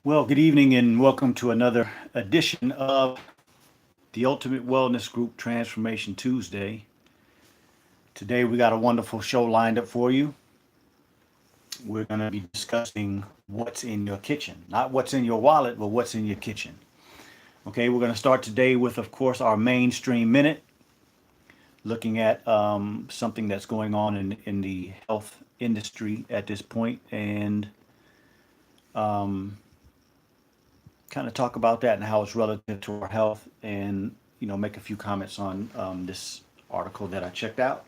Well, good evening and welcome to another edition of the Ultimate Wellness Group Transformation Tuesday. Today we got a wonderful show lined up for you. We're going to be discussing what's in your kitchen. Not what's in your wallet, but what's in your kitchen. Okay, we're going to start today with, of course, our mainstream minute, looking at something that's going on in the health industry at this point and kind of talk about that and how it's relative to our health and make a few comments on this article that I checked out,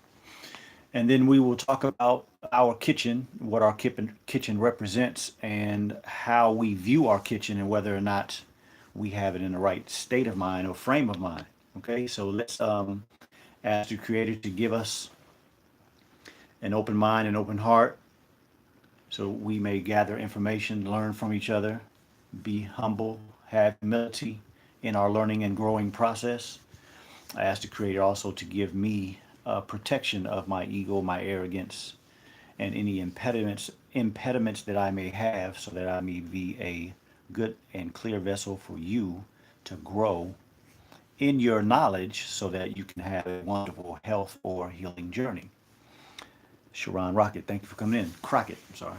and then we will talk about our kitchen, what our kitchen represents, and how we view our kitchen and whether or not we have it in the right state of mind or frame of mind. Okay, so let's ask the creator to give us an open mind and open heart so we may gather information, learn from each other, be humble, have humility in our learning and growing process. I ask the Creator also to give me protection of my ego, my arrogance, and any impediments that I may have, so that I may be a good and clear vessel for you to grow in your knowledge, so that you can have a wonderful health or healing journey. Sharon Rocket, thank you for coming in. Crockett, I'm sorry.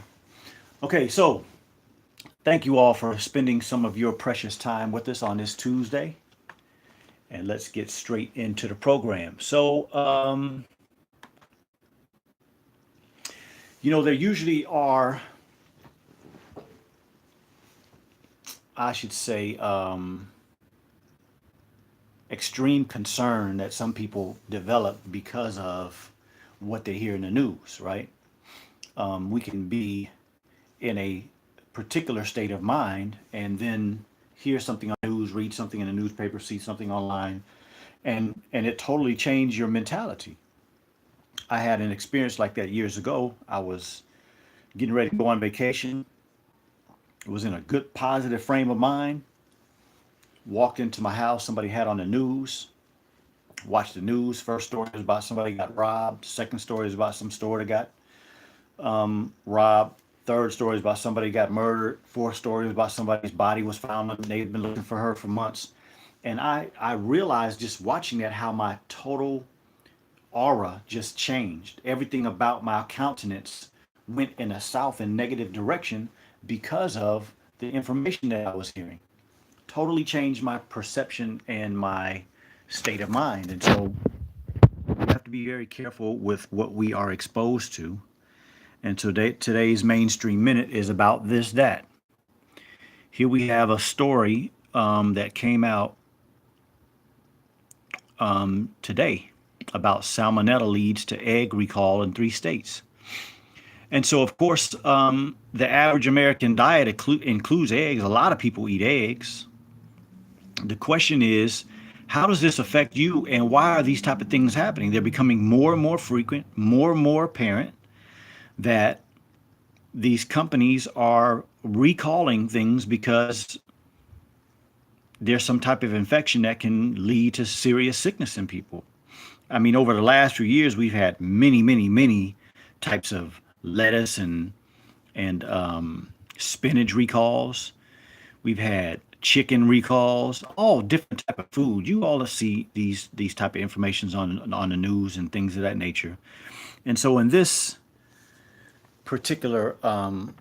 Okay, so thank you all for spending some of your precious time with us on this Tuesday. And let's get straight into the program. So, there usually are, I should say, extreme concern that some people develop because of what they hear in the news, right? We can be in a particular state of mind and then hear something on the news, read something in the newspaper, see something online, and it totally changed your mentality. I had an experience like that years ago. I was getting ready to go on vacation, was in a good positive frame of mind, walked into my house, somebody had on the news, watched the news. First story was about somebody got robbed. Second story is about some store that got robbed. Third story is about somebody got murdered. Fourth story is about somebody's body was found and they've been looking for her for months. And I realized just watching that how my total aura just changed. Everything about my countenance went in a south and negative direction because of the information that I was hearing. Totally changed my perception and my state of mind. And so we have to be very careful with what we are exposed to. And today's mainstream minute is about this, that. Here we have a story that came out today about salmonella leads to egg recall in 3 states. And so, of course, the average American diet includes eggs. A lot of people eat eggs. The question is, how does this affect you, and why are these type of things happening? They're becoming more and more frequent, more and more apparent that these companies are recalling things because there's some type of infection that can lead to serious sickness in people. I mean, over the last few years, we've had many, many, many types of lettuce and spinach recalls. We've had chicken recalls, all different type of food. You all see these type of informations on the news and things of that nature. And so, in this particular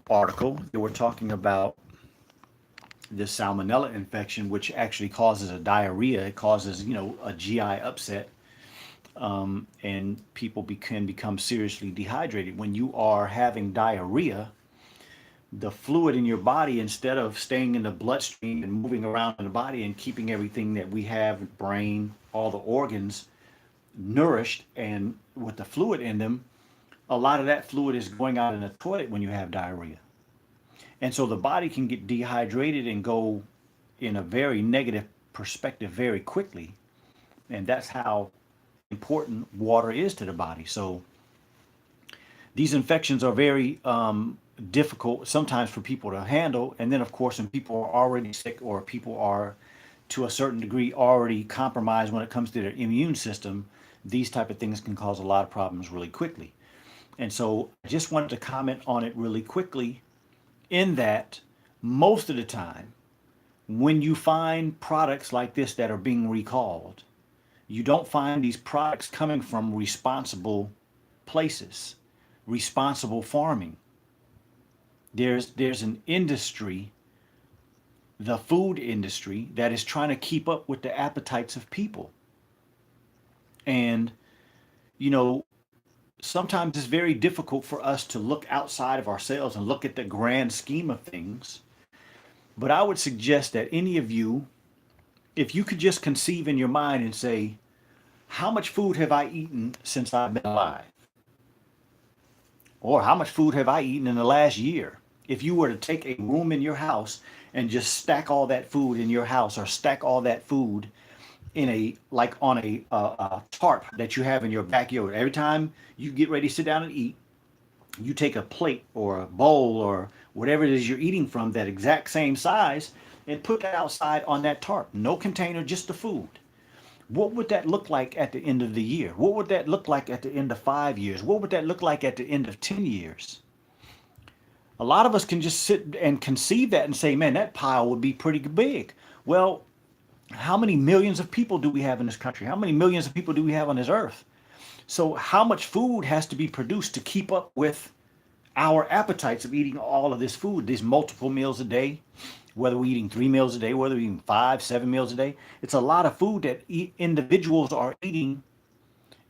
article, they were talking about this salmonella infection, which actually causes a diarrhea. It causes, a GI upset, and people can become seriously dehydrated. When you are having diarrhea, the fluid in your body, instead of staying in the bloodstream and moving around in the body and keeping everything that we have, brain, all the organs, nourished and with the fluid in them, a lot of that fluid is going out in the toilet when you have diarrhea. And so the body can get dehydrated and go in a very negative perspective very quickly. And that's how important water is to the body. So these infections are very difficult sometimes for people to handle. And then, of course, when people are already sick or people are to a certain degree already compromised when it comes to their immune system, these type of things can cause a lot of problems really quickly. And so I just wanted to comment on it really quickly, in that most of the time, when you find products like this that are being recalled, you don't find these products coming from responsible places, responsible farming. There's an industry, the food industry, that is trying to keep up with the appetites of people. And, you know, sometimes it's very difficult for us to look outside of ourselves and look at the grand scheme of things. But I would suggest that any of you, if you could just conceive in your mind and say, how much food have I eaten since I've been alive? Or how much food have I eaten in the last year? If you were to take a room in your house and just stack all that food in your house, or stack all that food in a, like on a tarp that you have in your backyard. Every time you get ready to sit down and eat, you take a plate or a bowl or whatever it is you're eating from, that exact same size, and put that outside on that tarp. No container, just the food. What would that look like at the end of the year? What would that look like at the end of 5 years? What would that look like at the end of 10 years? A lot of us can just sit and conceive that and say, man, that pile would be pretty big. Well, how many millions of people do we have in this country? How many millions of people do we have on this earth? So how much food has to be produced to keep up with our appetites of eating all of this food, these multiple meals a day, whether we're eating 3 meals a day, whether we're eating 5, 7 meals a day? It's a lot of food that individuals are eating.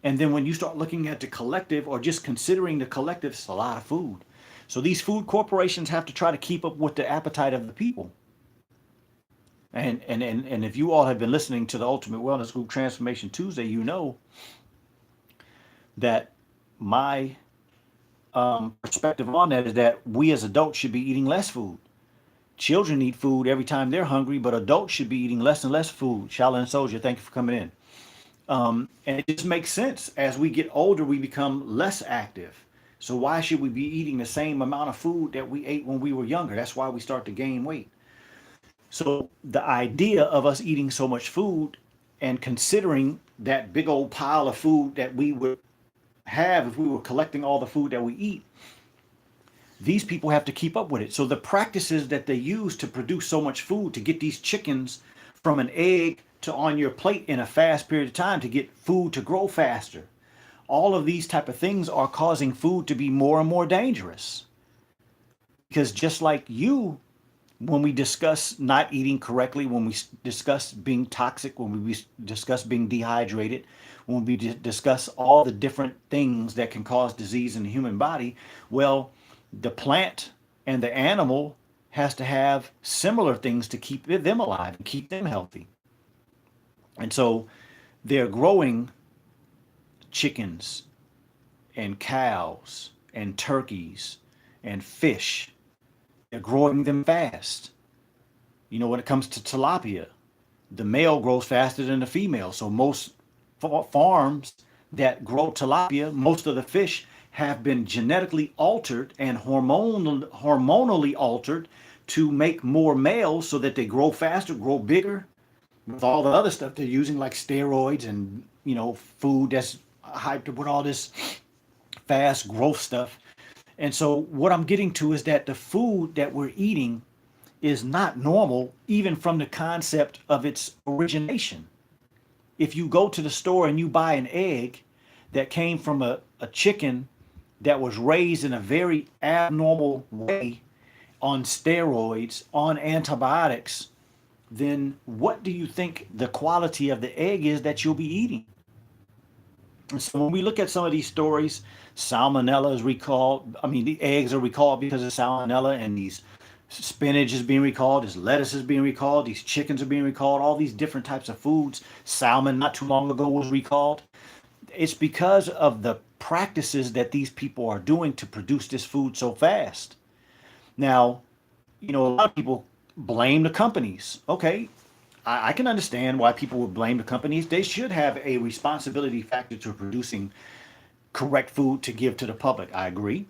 And then when you start looking at the collective, or just considering the collective, it's a lot of food. So these food corporations have to try to keep up with the appetite of the people. And if you all have been listening to the Ultimate Wellness Group Transformation Tuesday, you know that my perspective on that is that we as adults should be eating less food. Children eat food every time they're hungry, but adults should be eating less and less food. Shaolin Soldier, thank you for coming in. And it just makes sense. As we get older, we become less active. So why should we be eating the same amount of food that we ate when we were younger? That's why we start to gain weight. So the idea of us eating so much food and considering that big old pile of food that we would have if we were collecting all the food that we eat, these people have to keep up with it. So the practices that they use to produce so much food, to get these chickens from an egg to on your plate in a fast period of time, to get food to grow faster, all of these type of things are causing food to be more and more dangerous. Because just like you, when we discuss not eating correctly, when we discuss being toxic, when we discuss being dehydrated, when we discuss all the different things that can cause disease in the human body, well, the plant and the animal has to have similar things to keep them alive and keep them healthy. And so they're growing chickens and cows and turkeys and fish. They're growing them fast. You know, when it comes to tilapia, the male grows faster than the female. So most farms that grow tilapia, most of the fish have been genetically altered and hormonally altered to make more males so that they grow faster, grow bigger, with all the other stuff they're using, like steroids and, you know, food that's hyped up with all this fast growth stuff. And so what I'm getting to is that the food that we're eating is not normal, even from the concept of its origination. If you go to the store and you buy an egg that came from a chicken that was raised in a very abnormal way, on steroids, on antibiotics, then what do you think the quality of the egg is that you'll be eating? And so when we look at some of these stories, salmonella is recalled. I mean, the eggs are recalled because of salmonella, and these spinach is being recalled, this lettuce is being recalled, these chickens are being recalled, all these different types of foods. Salmon not too long ago was recalled. It's because of the practices that these people are doing to produce this food so fast. Now, you know, a lot of people blame the companies. Okay, I can understand why people would blame the companies. They should have a responsibility factor to producing correct food to give to the public. I agree.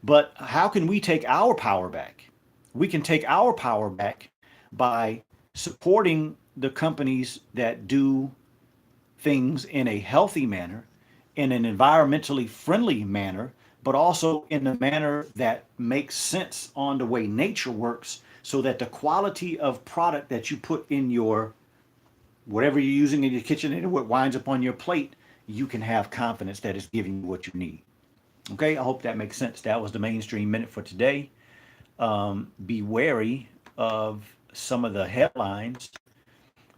But how can we take our power back? We can take our power back by supporting the companies that do things in a healthy manner, in an environmentally friendly manner, but also in a manner that makes sense on the way nature works, so that the quality of product that you put in your whatever you're using in your kitchen and what winds up on your plate, you can have confidence that it's giving you what you need. Okay, I hope that makes sense. That was the mainstream minute for today. Be wary of some of the headlines,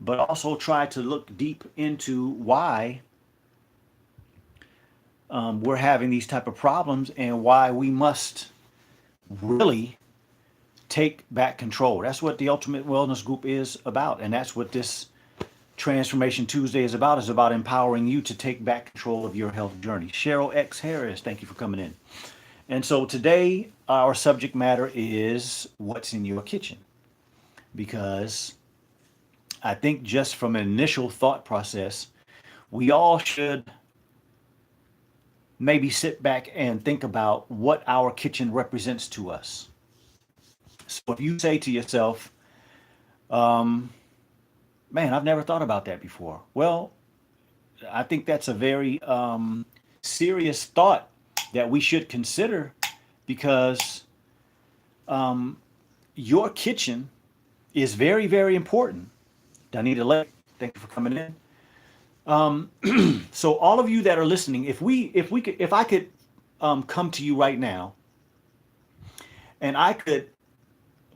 but also try to look deep into why we're having these type of problems and why we must really take back control. That's what the Ultimate Wellness Group is about, and that's what this Transformation Tuesday is about. Is about empowering you to take back control of your health journey. Cheryl X Harris, thank you for coming in. And so today our subject matter is what's in your kitchen, because I think just from an initial thought process, we all should maybe sit back and think about what our kitchen represents to us. So if you say to yourself, man, I've never thought about that before. Well, I think that's a very serious thought that we should consider, because your kitchen is very, very important. Danita Lake, thank you for coming in. So all of you that are listening, if I could come to you right now and I could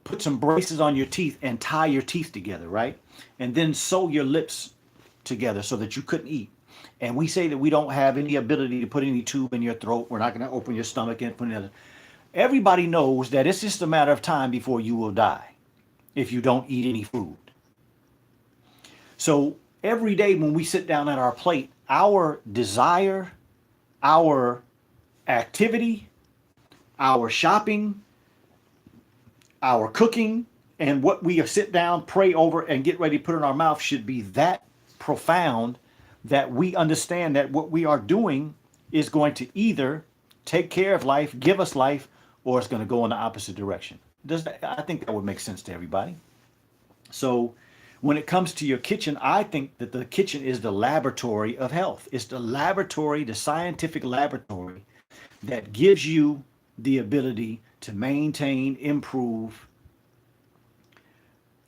put some braces on your teeth and tie your teeth together, right? And then sew your lips together so that you couldn't eat. And we say that we don't have any ability to put any tube in your throat. We're not going to open your stomach and put another. Everybody knows that it's just a matter of time before you will die if you don't eat any food. So every day when we sit down at our plate, our desire, our activity, our shopping, our cooking, and what we sit down, pray over, and get ready to put in our mouth should be that profound that we understand that what we are doing is going to either take care of life, give us life, or it's going to go in the opposite direction. I think that would make sense to everybody. So when it comes to your kitchen, I think that the kitchen is the laboratory of health. It's the laboratory, the scientific laboratory that gives you the ability to maintain, improve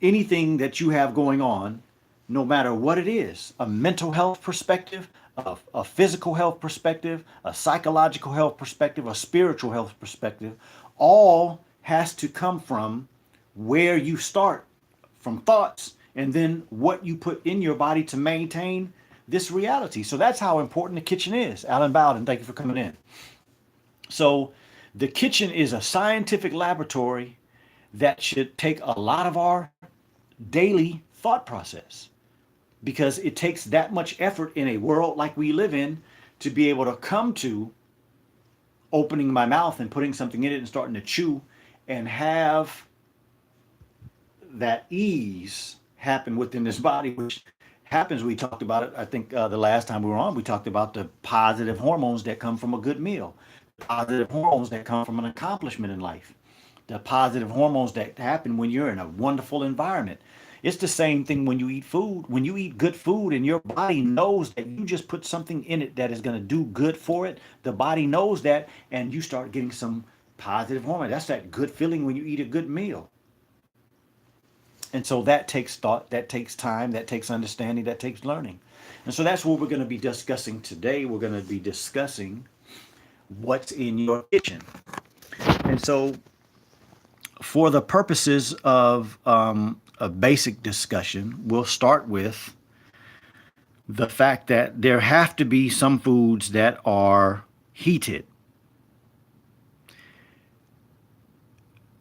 anything that you have going on, no matter what it is. A mental health perspective, a physical health perspective, a psychological health perspective, a spiritual health perspective, all has to come from where you start, from thoughts, and then what you put in your body to maintain this reality. So that's how important the kitchen is. Alan Bowden, thank you for coming in. So the kitchen is a scientific laboratory that should take a lot of our daily thought process, because it takes that much effort in a world like we live in to be able to come to opening my mouth and putting something in it and starting to chew and have that ease happen within this body, which happens. We talked about it, I think the last time we were on, we talked about the positive hormones that come from a good meal, positive hormones that come from an accomplishment in life, the positive hormones that happen when you're in a wonderful environment. It's the same thing when you eat food. When you eat good food and your body knows that you just put something in it that is going to do good for it, the body knows that, and you start getting some positive hormone. That's that good feeling when you eat a good meal. And so that takes thought, that takes time, that takes understanding, that takes learning. And so that's what we're going to be discussing today. We're going to be discussing what's in your kitchen. And so for the purposes of a basic discussion, we'll start with the fact that there have to be some foods that are heated.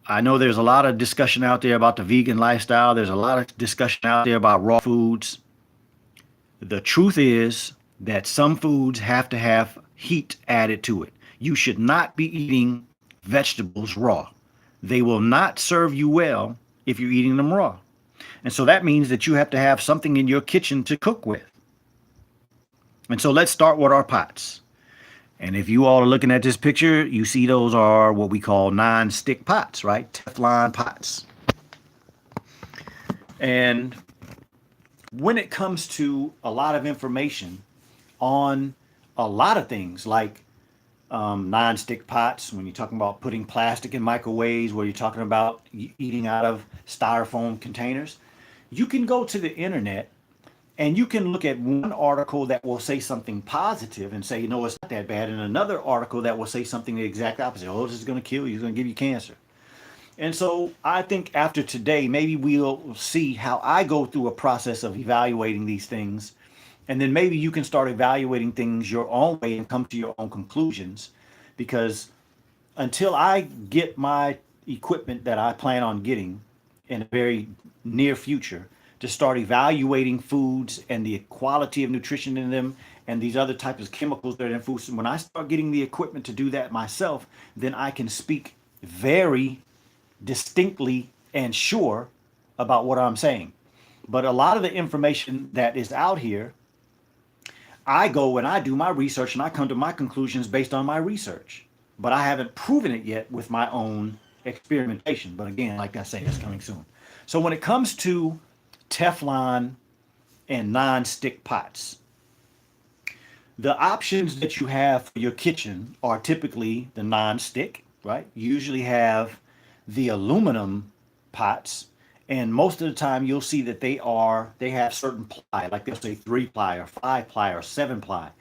I know there's a lot of discussion out there about the vegan lifestyle. There's a lot of discussion out there about raw foods. The truth is that some foods have to have heat added to it. You should not be eating vegetables raw. They will not serve you well if you're eating them raw. And so that means that you have to have something in your kitchen to cook with. And so let's start with our pots. And if you all are looking at this picture, you see those are what we call non-stick pots, right? Teflon pots. And when it comes to a lot of information on a lot of things like non-stick pots, when you're talking about putting plastic in microwaves, where you're talking about eating out of styrofoam containers, you can go to the internet and you can look at one article that will say something positive and say, it's not that bad, and another article that will say something the exact opposite. Oh, this is going to kill you. It's going to give you cancer. And so I think after today, maybe we'll see how I go through a process of evaluating these things. And then maybe you can start evaluating things your own way and come to your own conclusions. Because until I get my equipment that I plan on getting in a very near future to start evaluating foods and the quality of nutrition in them and these other types of chemicals that are in foods, when I start getting the equipment to do that myself, then I can speak very distinctly and sure about what I'm saying. But a lot of the information that is out here, I go and I do my research and I come to my conclusions based on my research. But I haven't proven it yet with my own experimentation. But again, like I say, it's coming soon. So when it comes to Teflon and non-stick pots, the options that you have for your kitchen are typically the non-stick, right? You usually have the aluminum pots, and most of the time you'll see that they have certain ply, like they'll say 3 ply or 5 ply or 7 ply,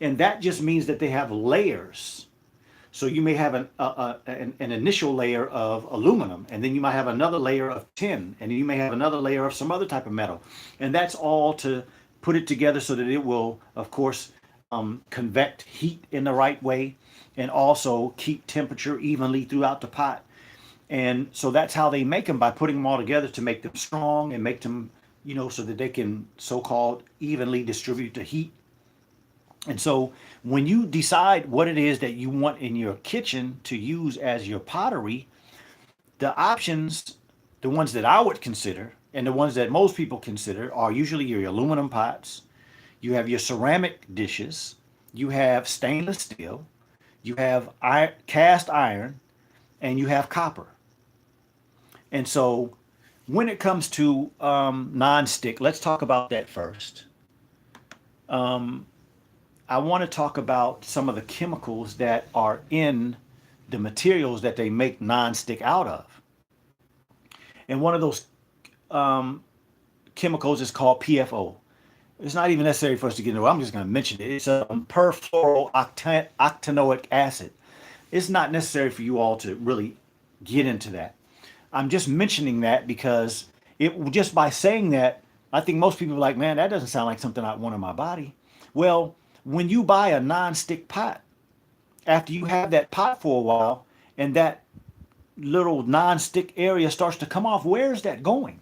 and that just means that they have layers. So you may have an initial layer of aluminum, and then you might have another layer of tin, and you may have another layer of some other type of metal, and that's all to put it together so that it will, of course, convect heat in the right way, and also keep temperature evenly throughout the pot. And so that's how they make them, by putting them all together to make them strong and make them, so that they can so-called evenly distribute the heat. And so when you decide what it is that you want in your kitchen to use as your pottery, the options, the ones that I would consider and the ones that most people consider, are usually your aluminum pots, you have your ceramic dishes, you have stainless steel, you have cast iron, and you have copper. And so when it comes to non-stick, let's talk about that first. I want to talk about some of the chemicals that are in the materials that they make non-stick out of. And one of those chemicals is called PFO. It's not even necessary for us to get into it. I'm just going to mention it. It's perfluorooctanoic acid. It's not necessary for you all to really get into that. I'm just mentioning that because just by saying that, I think most people are like, man, that doesn't sound like something I want in my body. Well, when you buy a non-stick pot, after you have that pot for a while and that little non-stick area starts to come off, where's that going?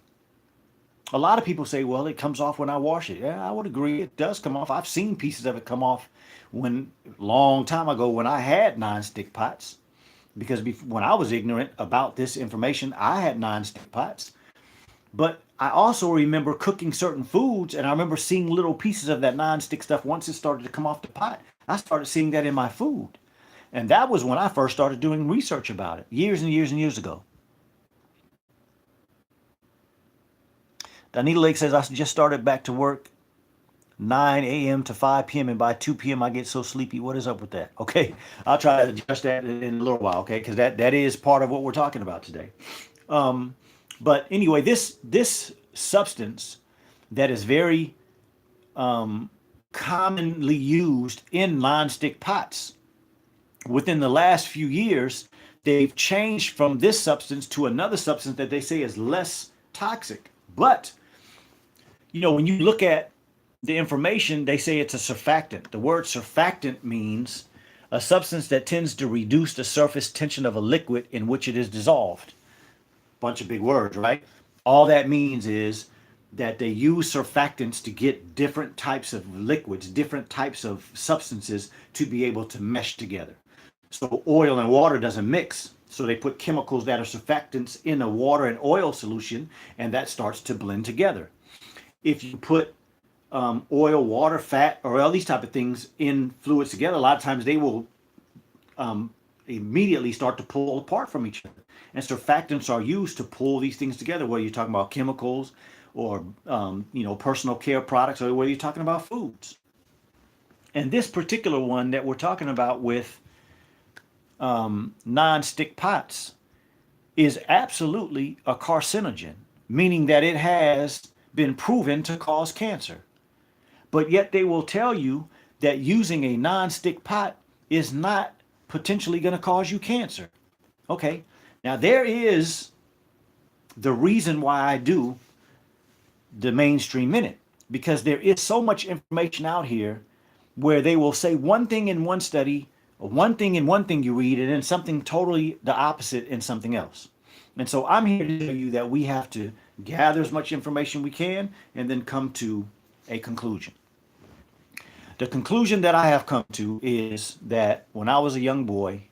A lot of people say, well, it comes off when I wash it. Yeah, I would agree. It does come off. I've seen pieces of it come off long time ago when I had non-stick pots. Because when I was ignorant about this information, I had non-stick pots. But I also remember cooking certain foods, and I remember seeing little pieces of that non-stick stuff once it started to come off the pot. I started seeing that in my food. And that was when I first started doing research about it, years and years and years ago. Danita Lake says, I just started back to work 9 a.m. to 5 p.m. and by 2 p.m. I get so sleepy. What is up with that? Okay, I'll try to adjust that in a little while, okay, because that is part of what we're talking about today. But anyway, this substance that is very commonly used in non-stick pots, within the last few years, they've changed from this substance to another substance that they say is less toxic. But, when you look at the information, they say it's a surfactant. The word surfactant means a substance that tends to reduce the surface tension of a liquid in which it is dissolved. Bunch of big words, right? All that means is that they use surfactants to get different types of liquids, different types of substances to be able to mesh together. So oil and water doesn't mix. So they put chemicals that are surfactants in a water and oil solution, and that starts to blend together. If you put oil, water, fat, or all these type of things in fluids together, a lot of times they will immediately start to pull apart from each other. And surfactants are used to pull these things together, whether you're talking about chemicals or personal care products, or whether you're talking about foods. And this particular one that we're talking about with non-stick pots is absolutely a carcinogen, meaning that it has been proven to cause cancer. But yet they will tell you that using a non-stick pot is not potentially going to cause you cancer. Okay, now there is the reason why I do the mainstream minute, because there is so much information out here where they will say one thing in one study, one thing in one thing you read, and then something totally the opposite in something else. And so I'm here to tell you that we have to gather as much information we can and then come to a conclusion. The conclusion that I have come to is that when I was a young boy,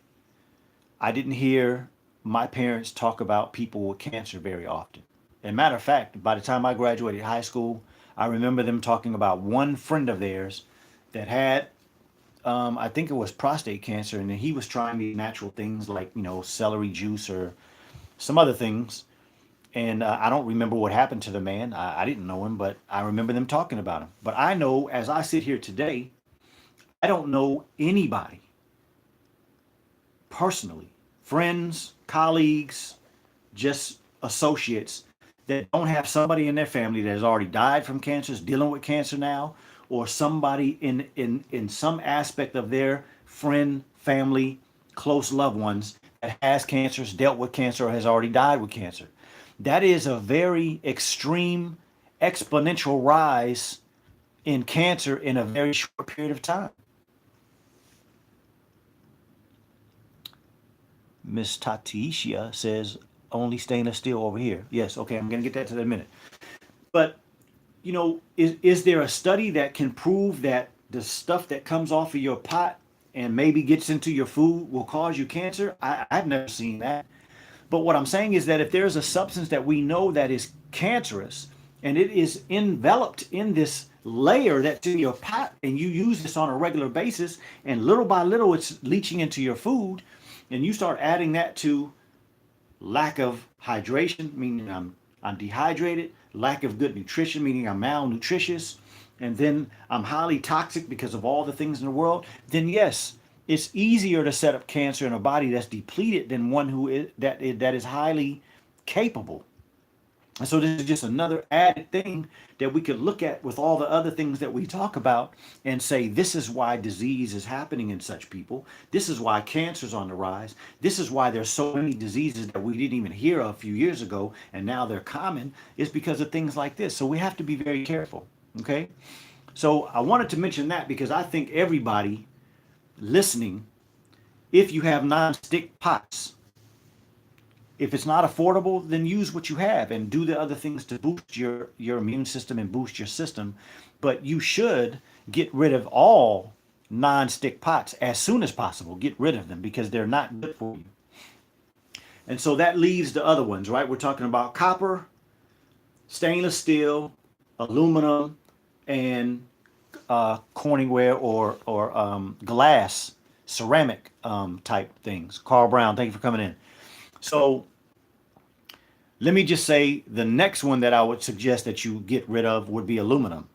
I didn't hear my parents talk about people with cancer very often. And matter of fact, by the time I graduated high school, I remember them talking about one friend of theirs that had, I think it was prostate cancer, and he was trying these natural things like, celery juice or some other things. And I don't remember what happened to the man. I didn't know him, but I remember them talking about him. But I know as I sit here today, I don't know anybody personally, friends, colleagues, just associates that don't have somebody in their family that has already died from cancer, is dealing with cancer now, or somebody in some aspect of their friend, family, close loved ones that has cancer, has dealt with cancer, or has already died with cancer. That is a very extreme exponential rise in cancer in a very short period of time. Miss Tatisha says only stainless steel over here. Yes, okay, I'm going to get that to that in a minute. But, is there a study that can prove that the stuff that comes off of your pot and maybe gets into your food will cause you cancer? I've never seen that. But what I'm saying is that if there's a substance that we know that is cancerous and it is enveloped in this layer that's in your pot and you use this on a regular basis and little by little it's leaching into your food and you start adding that to lack of hydration, meaning I'm dehydrated, lack of good nutrition, meaning I'm malnutritious, and then I'm highly toxic because of all the things in the world, then yes, it's easier to set up cancer in a body that's depleted than one that is highly capable. And so this is just another added thing that we could look at with all the other things that we talk about and say, this is why disease is happening in such people. This is why cancer is on the rise. This is why there's so many diseases that we didn't even hear of a few years ago and now they're common, is because of things like this. So we have to be very careful. Okay. So I wanted to mention that because I think everybody listening, if you have non-stick pots, if it's not affordable, then use what you have and do the other things to boost your immune system and boost your system. But you should get rid of all non-stick pots as soon as possible. Get rid of them because they're not good for you. And so that leaves the other ones, right? We're talking about copper, stainless steel, aluminum, and Corningware or glass, ceramic type things. Carl Brown, thank you for coming in. So let me just say the next one that I would suggest that you get rid of would be aluminum.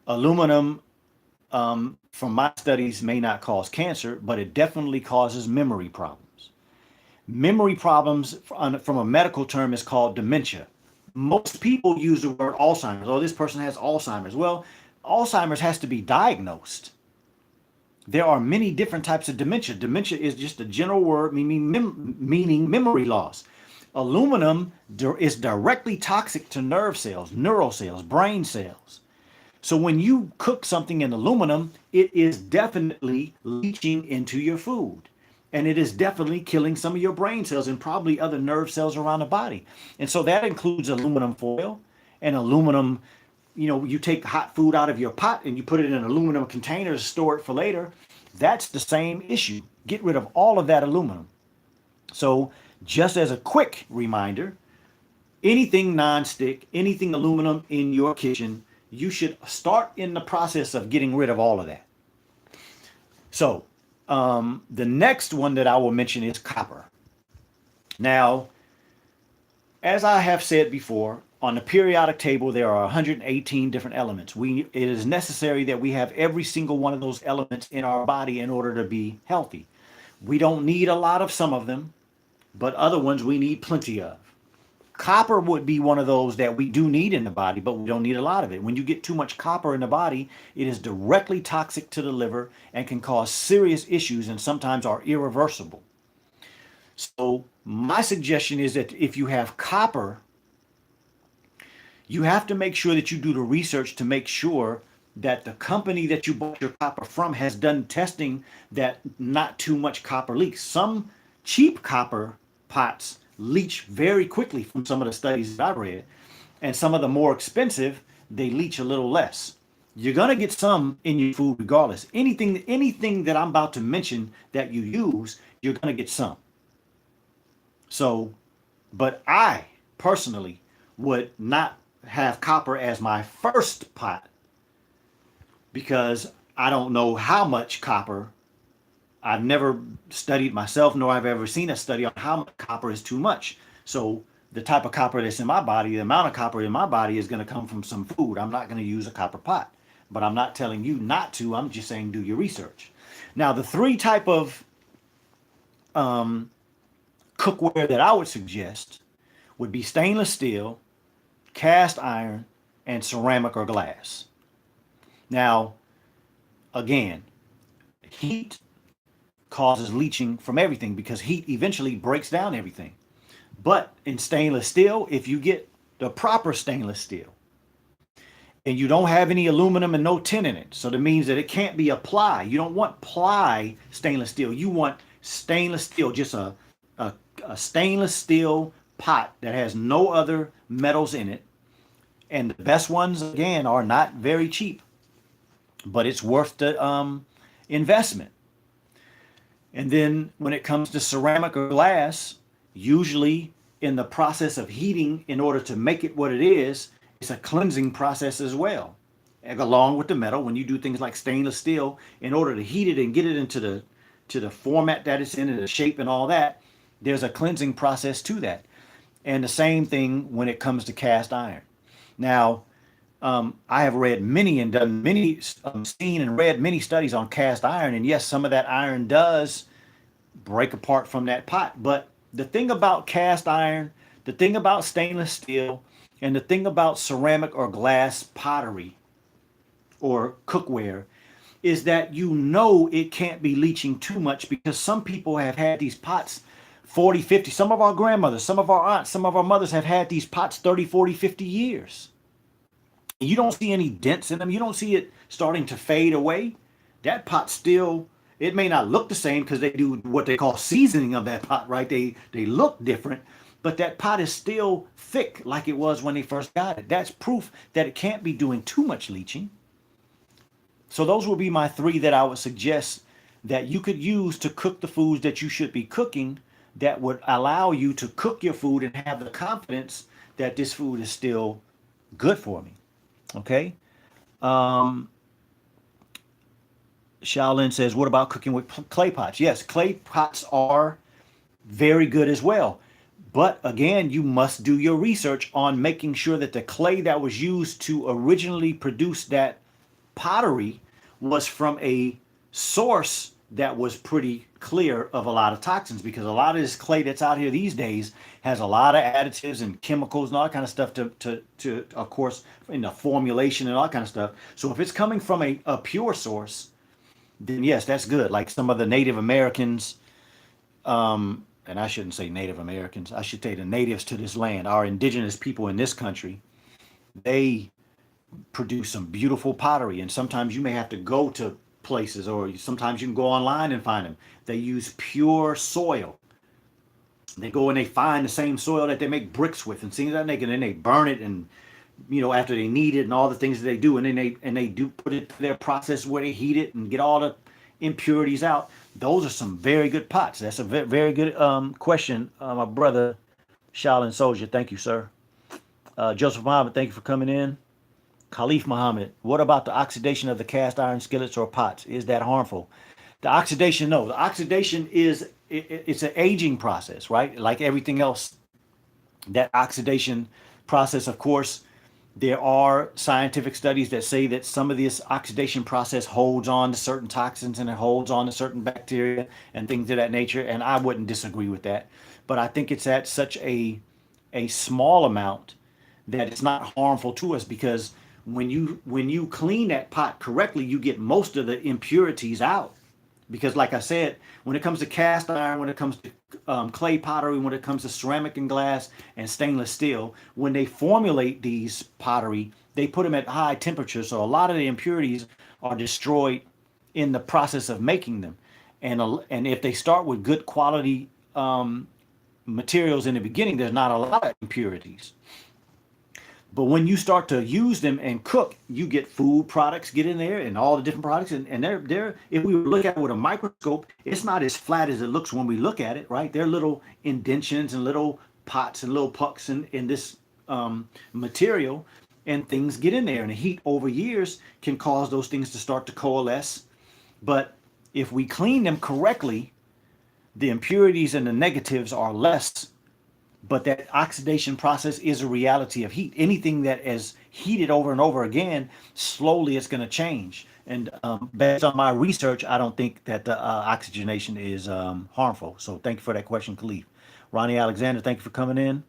Aluminum, from my studies, may not cause cancer, but it definitely causes memory problems. Memory problems, from a medical term, is called dementia. Most people use the word Alzheimer's. Oh, this person has Alzheimer's. Well, Alzheimer's has to be diagnosed. There are many different types of dementia. Dementia is just a general word meaning memory loss. Aluminum is directly toxic to nerve cells, neural cells, brain cells. So when you cook something in aluminum, it is definitely leaching into your food. And it is definitely killing some of your brain cells and probably other nerve cells around the body. And so that includes aluminum foil and aluminum. You take hot food out of your pot and you put it in an aluminum container to store it for later. That's the same issue. Get rid of all of that aluminum. So just as a quick reminder, anything non-stick, anything aluminum in your kitchen, you should start in the process of getting rid of all of that. So the next one that I will mention is copper. Now, as I have said before, on the periodic table, there are 118 different elements. It is necessary that we have every single one of those elements in our body in order to be healthy. We don't need a lot of some of them, but other ones we need plenty of. Copper would be one of those that we do need in the body, but we don't need a lot of it. When you get too much copper in the body, it is directly toxic to the liver and can cause serious issues and sometimes are irreversible. So my suggestion is that if you have copper, you have to make sure that you do the research to make sure that the company that you bought your copper from has done testing that not too much copper leaks. Some cheap copper pots leach very quickly from some of the studies that I've read, and some of the more expensive, they leach a little less. You're gonna get some in your food regardless. Anything that I'm about to mention that you use, you're gonna get some. So, but I personally would not have copper as my first pot because I don't know how much copper. I've never studied myself, nor I've ever seen a study on how much copper is too much. So the type of copper that's in my body, the amount of copper in my body is going to come from some food. I'm not going to use a copper pot, but I'm not telling you not to. I'm just saying do your research. Now, the three type of cookware that I would suggest would be stainless steel, cast iron, and ceramic or glass. Now, again, heat causes leaching from everything because heat eventually breaks down everything. But in stainless steel, if you get the proper stainless steel and you don't have any aluminum and no tin in it, so that means that it can't be a ply. You don't want ply stainless steel. You want stainless steel, just a stainless steel pot that has no other metals in it. And the best ones, again, are not very cheap, but it's worth the investment. And then when it comes to ceramic or glass, usually in the process of heating, in order to make it what it is, it's a cleansing process as well. And along with the metal, when you do things like stainless steel, in order to heat it and get it into the format that it's in and the shape and all that, there's a cleansing process to that. And the same thing when it comes to cast iron. Now, I have read many and done many, seen and read many studies on cast iron. And yes, some of that iron does break apart from that pot. But the thing about cast iron, the thing about stainless steel, and the thing about ceramic or glass pottery or cookware is that you know it can't be leaching too much because some people have had these pots 40, 50, some of our grandmothers, some of our aunts, some of our mothers have had these pots 30, 40, 50 years. You don't see any dents in them. You don't see it starting to fade away. That pot still, it may not look the same because they do what they call seasoning of that pot, right? They look different, but that pot is still thick like it was when they first got it. That's proof that it can't be doing too much leaching. So those would be my three that I would suggest that you could use to cook the foods that you should be cooking that would allow you to cook your food and have the confidence that this food is still good for me. Okay. Shaolin says, what about cooking with clay pots? Yes, clay pots are very good as well. But again, you must do your research on making sure that the clay that was used to originally produce that pottery was from a source that was pretty clear of a lot of toxins, because a lot of this clay that's out here these days has a lot of additives and chemicals and all that kind of stuff to of course, in the formulation and all that kind of stuff. So if it's coming from a pure source, then yes, that's good. Like some of the Native Americans, and I shouldn't say Native Americans, I should say the natives to this land, our indigenous people in this country, they produce some beautiful pottery. And sometimes you may have to go to places, or sometimes you can go online and find them. They use pure soil. They go and they find the same soil that they make bricks with and things like that, and then they burn it, and after they knead it and all the things that they do, and then they do put it through their process where they heat it and get all the impurities out. Those are some very good pots. That's a very good question, my brother Shaolin Soldier. Thank you, sir. Joseph Muhammad, thank you for coming in. Khalif Muhammad, what about the oxidation of the cast iron skillets or pots? Is that harmful? The oxidation, no. The oxidation it's an aging process, right? Like everything else, that oxidation process, of course, There are scientific studies that say that some of this oxidation process holds on to certain toxins and it holds on to certain bacteria and things of that nature. And I wouldn't disagree with that. But I think it's at such a small amount that it's not harmful to us, because when you clean that pot correctly, you get most of the impurities out. Because like I said, when it comes to cast iron, when it comes to clay pottery, when it comes to ceramic and glass and stainless steel, when they formulate these pottery, they put them at high temperatures, so a lot of the impurities are destroyed in the process of making them. And if they start with good quality materials in the beginning, there's not a lot of impurities. But when you start to use them and cook, you get food products get in there and all the different products. And they're, if we look at it with a microscope, it's not as flat as it looks when we look at it, right? There are little indentions and little pots and little pucks in this material, and things get in there. And the heat over years can cause those things to start to coalesce. But if we clean them correctly, the impurities and the negatives are less. But that oxidation process is a reality of heat. Anything that is heated over and over again, slowly it's going to change. And based on my research, I don't think that the oxygenation is harmful. So thank you for that question, Khalif. Ronnie Alexander, thank you for coming in.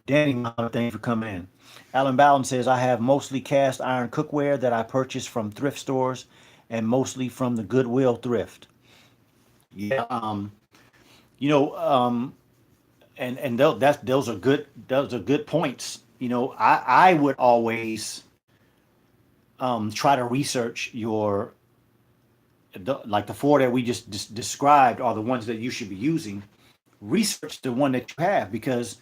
Danny, thank you for coming in. Alan Bowden says, I have mostly cast iron cookware that I purchase from thrift stores and mostly from the Goodwill thrift. Yeah, you know, and those are good points. You know, I would always try to research like the four that we just described are the ones that you should be using. Research the one that you have, because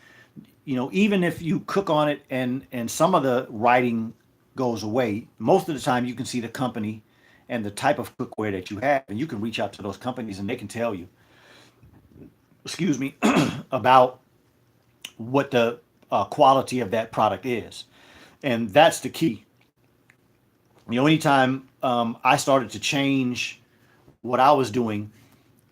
you know, even if you cook on it and some of the writing goes away, most of the time you can see the company and the type of cookware that you have, and you can reach out to those companies and they can tell you, excuse me, about what the quality of that product is. And that's the key. You know, anytime I started to change what I was doing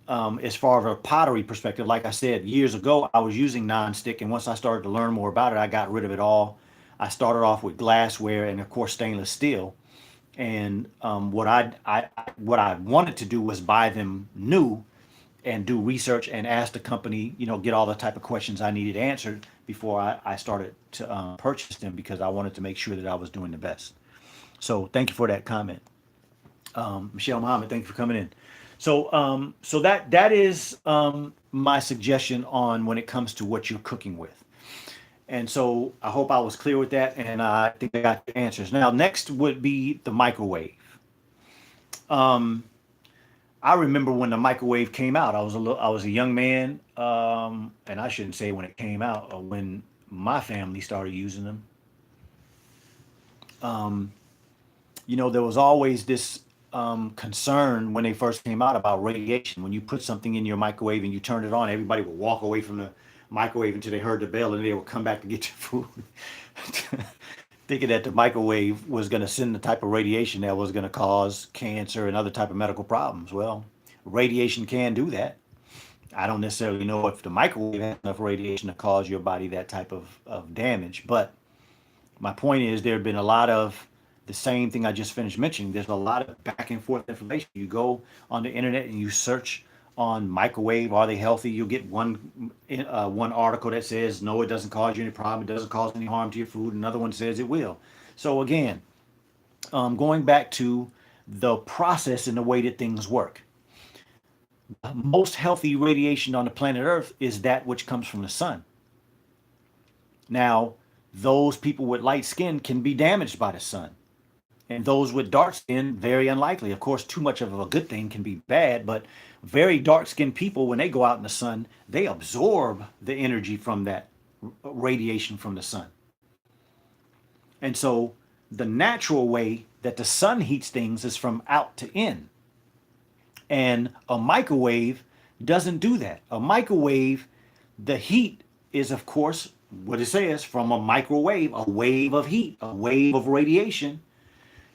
as far as a pottery perspective, like I said, years ago, I was using nonstick. And once I started to learn more about it, I got rid of it all. I started off with glassware and, of course, stainless steel. And what I wanted to do was buy them new and do research and ask the company, you know, get all the type of questions I needed answered before I started to purchase them, because I wanted to make sure that I was doing the best. So thank you for that comment. Michelle Muhammad, thank you for coming in. So that is my suggestion on when it comes to what you're cooking with. And so I hope I was clear with that, and I think I got the answers. Now, next would be the microwave. I remember when the microwave came out. I was a young man, and I shouldn't say when it came out, or when my family started using them. You know, there was always this concern when they first came out about radiation. When you put something in your microwave and you turned it on, everybody would walk away from the microwave until they heard the bell, and they would come back to get your food, thinking that the microwave was going to send the type of radiation that was going to cause cancer and other type of medical problems. Well, radiation can do that. I don't necessarily know if the microwave has enough radiation to cause your body that type of damage, but my point is there have been a lot of the same thing I just finished mentioning. There's a lot of back and forth information. You go on the internet and you search on microwave, are they healthy? You'll get one article that says, no, it doesn't cause you any problem. It doesn't cause any harm to your food. Another one says it will. So again, going back to the process and the way that things work. Most healthy radiation on the planet Earth is that which comes from the sun. Now, those people with light skin can be damaged by the sun. And those with dark skin, very unlikely. Of course, too much of a good thing can be bad, but very dark skinned people, when they go out in the sun, they absorb the energy from that radiation from the sun. And so the natural way that the sun heats things is from out to in. And a microwave doesn't do that. A microwave, the heat is, of course, what it says, from a microwave, a wave of heat, a wave of radiation,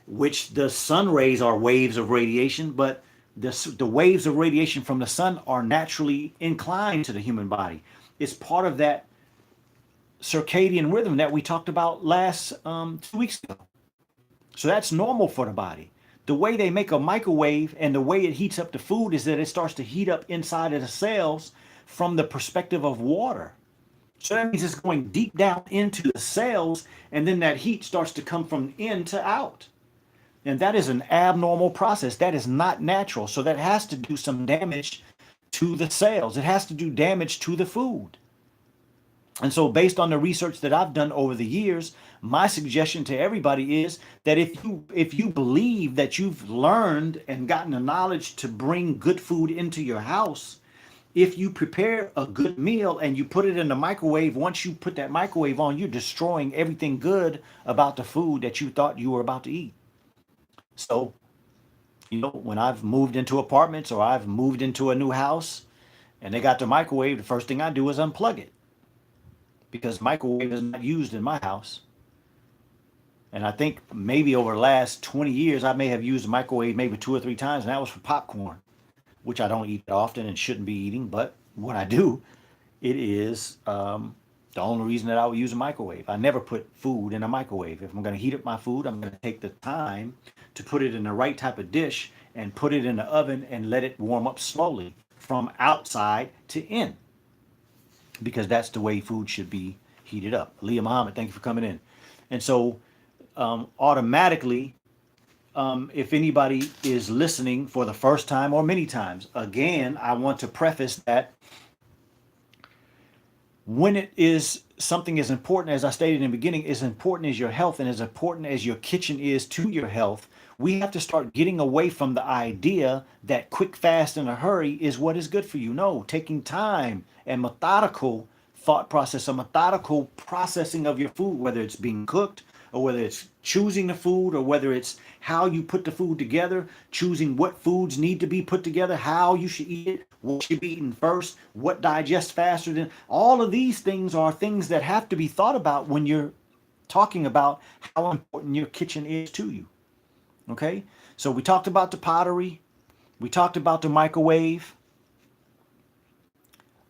which the sun rays are waves of radiation, but the waves of radiation from the sun are naturally inclined to the human body. It's part of that circadian rhythm that we talked about last 2 weeks ago. So that's normal for the body. The way they make a microwave and the way it heats up the food is that it starts to heat up inside of the cells from the perspective of water. So that means it's going deep down into the cells, and then that heat starts to come from in to out. And that is an abnormal process. That is not natural. So that has to do some damage to the cells. It has to do damage to the food. And so based on the research that I've done over the years, my suggestion to everybody is that if you believe that you've learned and gotten the knowledge to bring good food into your house, if you prepare a good meal and you put it in the microwave, once you put that microwave on, you're destroying everything good about the food that you thought you were about to eat. So, when I've moved into apartments or I've moved into a new house and they got the microwave, the first thing I do is unplug it because microwave is not used in my house. And I think maybe over the last 20 years, I may have used the microwave maybe 2 or 3 times, and that was for popcorn, which I don't eat that often and shouldn't be eating. But when I do, it is the only reason that I would use a microwave. I never put food in a microwave. If I'm going to heat up my food, I'm going to take the time to put it in the right type of dish and put it in the oven and let it warm up slowly from outside to in, because that's the way food should be heated up. Leah Muhammad, thank you for coming in. And so automatically, if anybody is listening for the first time or many times, again, I want to preface that when it is something as important as I stated in the beginning, as important as your health and as important as your kitchen is to your health, we have to start getting away from the idea that quick, fast, in a hurry is what is good for you. No, taking time and methodical thought process, a methodical processing of your food, whether it's being cooked or whether it's choosing the food or whether it's how you put the food together, choosing what foods need to be put together, how you should eat it, what should be eaten first, what digests faster than. All of these things are things that have to be thought about when you're talking about how important your kitchen is to you. Okay? So we talked about the pottery. We talked about the microwave.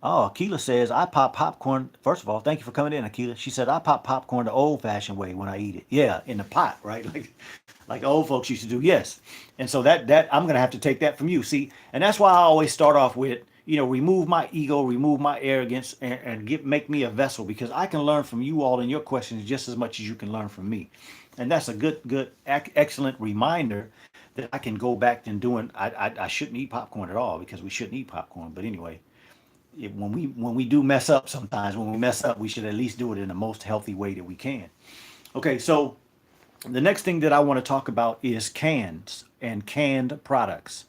Oh, Akila says, I pop popcorn. First of all, thank you for coming in, Akila. She said, I pop popcorn the old-fashioned way when I eat it. Yeah, in the pot, right? Like old folks used to do. Yes. And so that I'm going to have to take that from you. See, and that's why I always start off with, remove my ego, remove my arrogance, and make me a vessel, because I can learn from you all in your questions just as much as you can learn from me. And that's a good, excellent reminder that I can go back and doing. I shouldn't eat popcorn at all, because we shouldn't eat popcorn. But anyway, when we do mess up, sometimes when we mess up, we should at least do it in the most healthy way that we can. Okay, so the next thing that I want to talk about is cans and canned products.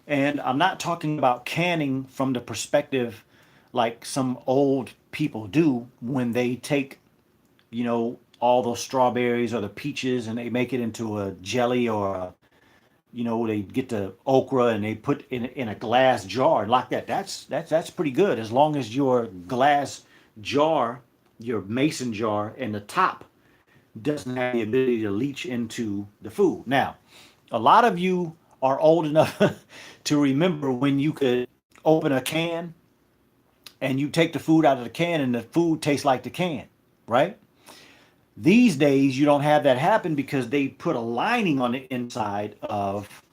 And I'm not talking about canning from the perspective like some old people do when they take, all those strawberries or the peaches and they make it into a jelly, or they get the okra and they put in a glass jar and like that. That's pretty good, as long as your glass jar, your mason jar, and the top doesn't have the ability to leach into the food. Now, a lot of you are old enough to remember when you could open a can and you take the food out of the can and the food tastes like the can, right? These days, you don't have that happen because they put a lining on the inside of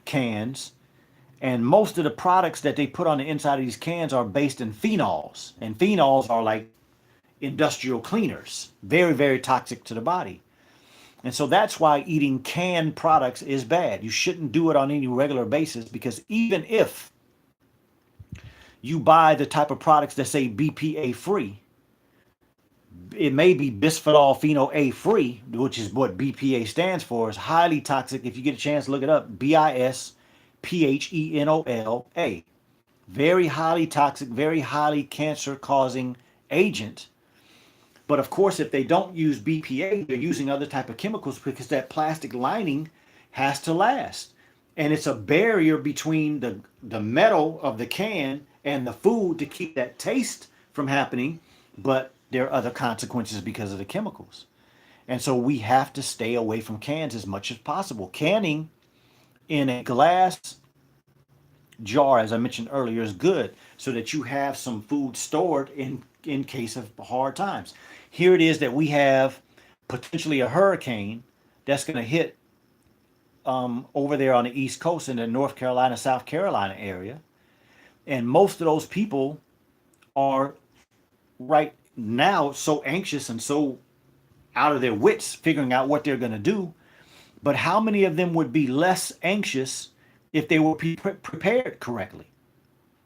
cans. And most of the products that they put on the inside of these cans are based in phenols. And phenols are like industrial cleaners, very, very toxic to the body. And so that's why eating canned products is bad. You shouldn't do it on any regular basis, because even if you buy the type of products that say BPA free, it may be bisphenol phenol A free, which is what BPA stands for. Is highly toxic. If you get a chance to look it up, BISPHENOLA. Very highly toxic, very highly cancer causing agent. But of course, if they don't use BPA, they're using other type of chemicals, because that plastic lining has to last. And it's a barrier between the metal of the can and the food to keep that taste from happening. But there are other consequences because of the chemicals. And so we have to stay away from cans as much as possible. Canning in a glass jar, as I mentioned earlier, is good, so that you have some food stored in in case of hard times. Here it is that we have potentially a hurricane that's going to hit over there on the East Coast in the North Carolina, South Carolina area. And most of those people are right now so anxious and so out of their wits figuring out what they're going to do. But how many of them would be less anxious if they were prepared correctly?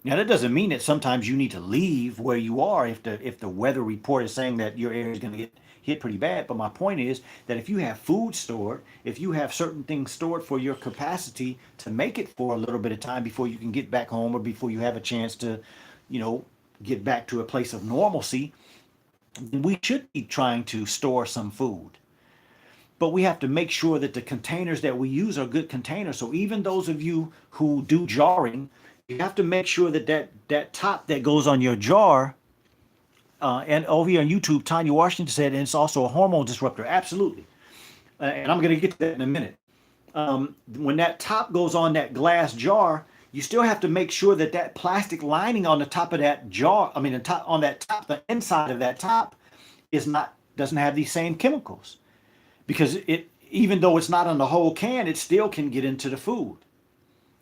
Now that doesn't mean that sometimes you need to leave where you are if the weather report is saying that your area is going to get hit pretty bad. But my point is that if you have food stored, if you have certain things stored for your capacity to make it for a little bit of time before you can get back home or before you have a chance to, you know, get back to a place of normalcy, we should be trying to store some food. But we have to make sure that the containers that we use are good containers. So even those of you who do jarring, you have to make sure that that top that goes on your jar, and over here on YouTube, Tanya Washington said, and it's also a hormone disruptor. Absolutely. And I'm going to get to that in a minute. When that top goes on that glass jar, you still have to make sure that that plastic lining on the top of that jar, I mean, the top, on that top, the inside of that top doesn't have these same chemicals, because it, even though it's not on the whole can, it still can get into the food.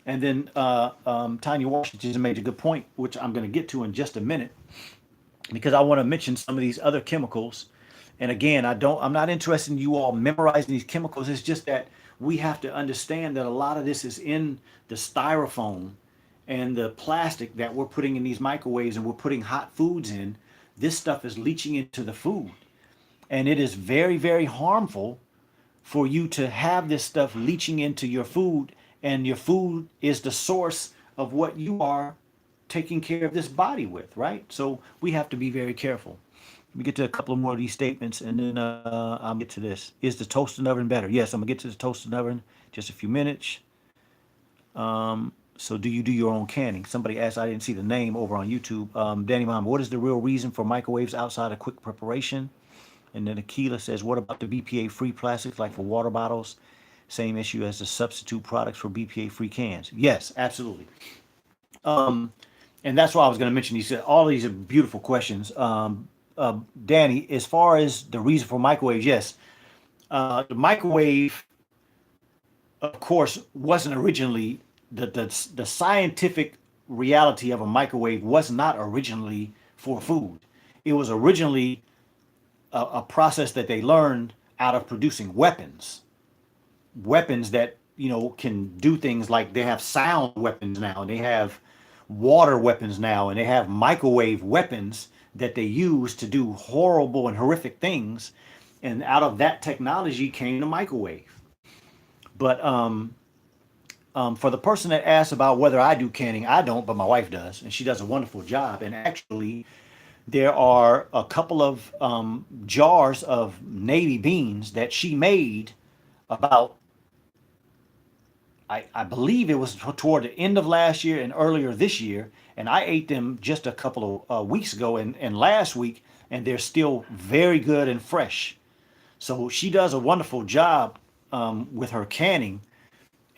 And then Tanya Washington made a good point, which I'm going to get to in just a minute, because I want to mention some of these other chemicals. And again, I'm not interested in you all memorizing these chemicals. It's just that we have to understand that a lot of this is in the styrofoam and the plastic that we're putting in these microwaves and we're putting hot foods in. This stuff is leaching into the food. And it is very, very harmful for you to have this stuff leaching into your food. And your food is the source of what you are taking care of this body with, right? So we have to be very careful. Let me get to a couple of more of these statements, and then I'll get to this. Is the toasting oven better? Yes, I'm going to get to the toasting oven just a few minutes. So do you do your own canning? Somebody asked, I didn't see the name over on YouTube. Danny Mom, what is the real reason for microwaves outside of quick preparation? And then Akila says, what about the BPA-free plastics, like for water bottles? Same issue as the substitute products for BPA-free cans. Yes, absolutely. And that's why I was going to mention these. All these are beautiful questions. Danny, as far as the reason for microwaves, yes. The microwave, of course, wasn't originally, the scientific reality of a microwave was not originally for food. It was originally a process that they learned out of producing weapons that, you know, can do things like they have sound weapons now, and they have water weapons now, and they have microwave weapons that they use to do horrible and horrific things. And out of that technology came the microwave. But for the person that asked about whether I do canning, I don't, but my wife does, and she does a wonderful job. And actually, there are a couple of jars of navy beans that she made about, I believe it was toward the end of last year and earlier this year, and I ate them just a couple of weeks ago and last week, and they're still very good and fresh. So she does a wonderful job with her canning,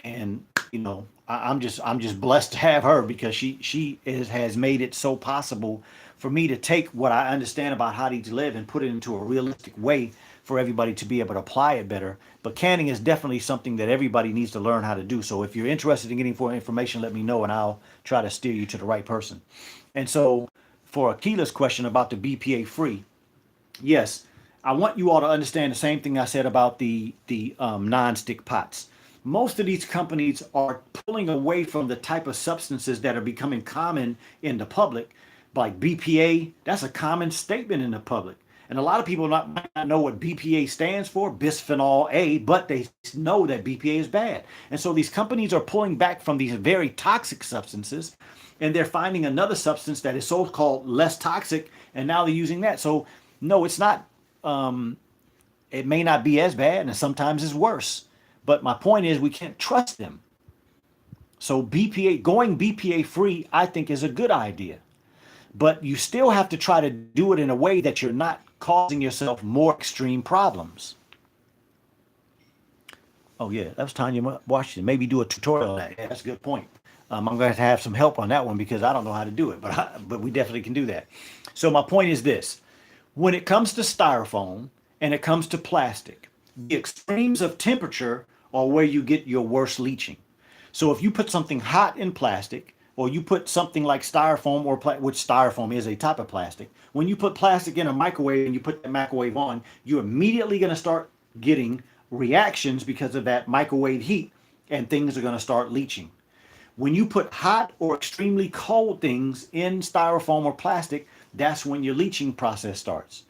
and you know, I'm just blessed to have her, because she has made it so possible for me to take what I understand about how to eat to live and put it into a realistic way for everybody to be able to apply it better. But canning is definitely something that everybody needs to learn how to do. So if you're interested in getting more information, let me know and I'll try to steer you to the right person. And so for Akila's question about the BPA free, yes, I want you all to understand the same thing I said about the non-stick pots. Most of these companies are pulling away from the type of substances that are becoming common in the public, like BPA. That's a common statement in the public. And a lot of people might not know what BPA stands for, bisphenol A, but they know that BPA is bad. And so these companies are pulling back from these very toxic substances, and they're finding another substance that is so-called less toxic, and now they're using that. So no, it's not, it may not be as bad, and sometimes it's worse. But my point is, we can't trust them. So going BPA free, I think, is a good idea. But you still have to try to do it in a way that you're not causing yourself more extreme problems. Oh yeah, that was Tanya Washington. Maybe do a tutorial on that. Yeah, that's a good point. I'm going to have some help on that one because I don't know how to do it, but we definitely can do that. So my point is this: when it comes to styrofoam and it comes to plastic, the extremes of temperature are where you get your worst leaching. So if you put something hot in plastic, or you put something like styrofoam, which styrofoam is a type of plastic, when you put plastic in a microwave and you put that microwave on, you're immediately going to start getting reactions because of that microwave heat, and things are going to start leaching. When you put hot or extremely cold things in styrofoam or plastic, that's when your leaching process starts.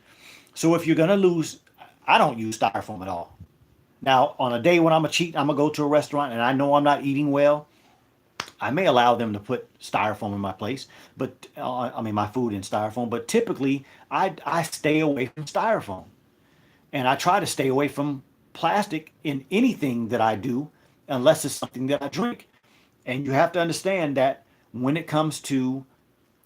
So if you're going to lose, I don't use styrofoam at all. Now, on a day when I'm a cheat, I'm gonna go to a restaurant and I know I'm not eating well. I may allow them to put styrofoam in my place, but I mean my food in styrofoam. But typically, I stay away from styrofoam, and I try to stay away from plastic in anything that I do, unless it's something that I drink. And you have to understand that when it comes to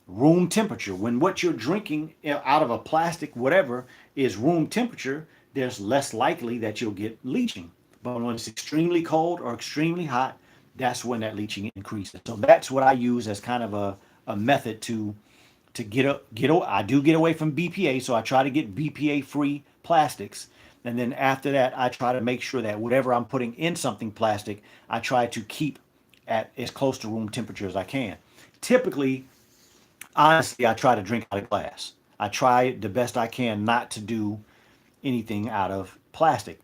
room temperature, when what you're drinking out of a plastic whatever is room temperature, there's less likely that you'll get leaching. But when it's extremely cold or extremely hot, that's when that leaching increases. So that's what I use as kind of a method to I do get away from BPA, so I try to get BPA free plastics. And then after that, I try to make sure that whatever I'm putting in something plastic, I try to keep at as close to room temperature as I can. Typically, honestly, I try to drink out of glass. I try the best I can not to do anything out of plastic.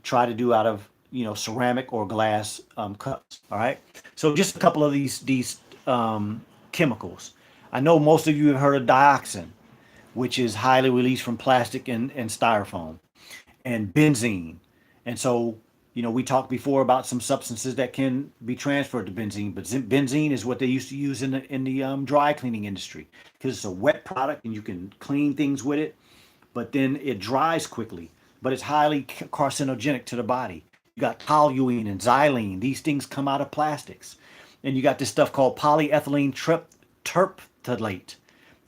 Try to do out of ceramic or glass cups. All right. So just a couple of these chemicals. I know most of you have heard of dioxin, which is highly released from plastic and styrofoam, and benzene. And so, we talked before about some substances that can be transferred to benzene, but benzene is what they used to use in the dry cleaning industry because it's a wet product and you can clean things with it, but then it dries quickly. But it's highly carcinogenic to the body. You got toluene and xylene. These things come out of plastics. And you got this stuff called polyethylene terephthalate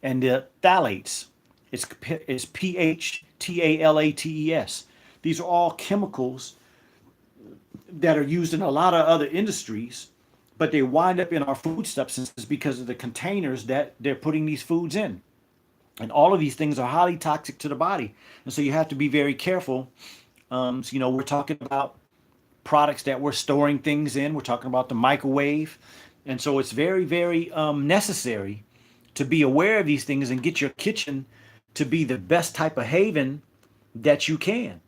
and the phthalates. It's PHTALATES. These are all chemicals that are used in a lot of other industries, but they wind up in our food substances because of the containers that they're putting these foods in. And all of these things are highly toxic to the body. And so you have to be very careful. We're talking about products that we're storing things in. We're talking about the microwave. And so it's very, very necessary to be aware of these things and get your kitchen to be the best type of haven that you can.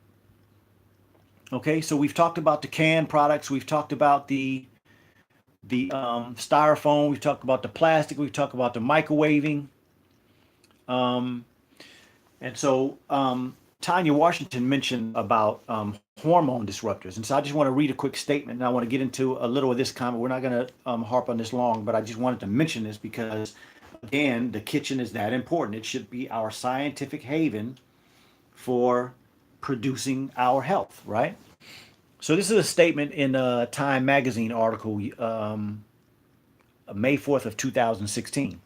Okay, so we've talked about the canned products. We've talked about the styrofoam. We've talked about the plastic. We've talked about the microwaving. And so Tanya Washington mentioned about hormone disruptors. And so I just want to read a quick statement, and I want to get into a little of this comment. We're not going to harp on this long, but I just wanted to mention this because, again, the kitchen is that important. It should be our scientific haven for producing our health, right? So this is a statement in a Time magazine article, May 4th of 2016.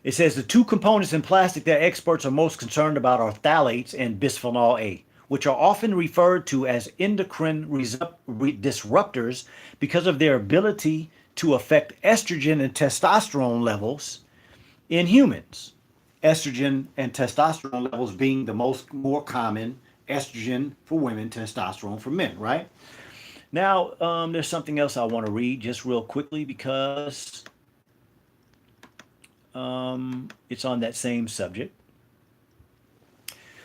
It says the two components in plastic that experts are most concerned about are phthalates and bisphenol A, which are often referred to as endocrine disruptors because of their ability to affect estrogen and testosterone levels in humans. Estrogen and testosterone levels being the more common, estrogen for women, testosterone for men, right? Now, there's something else I want to read just real quickly because it's on that same subject.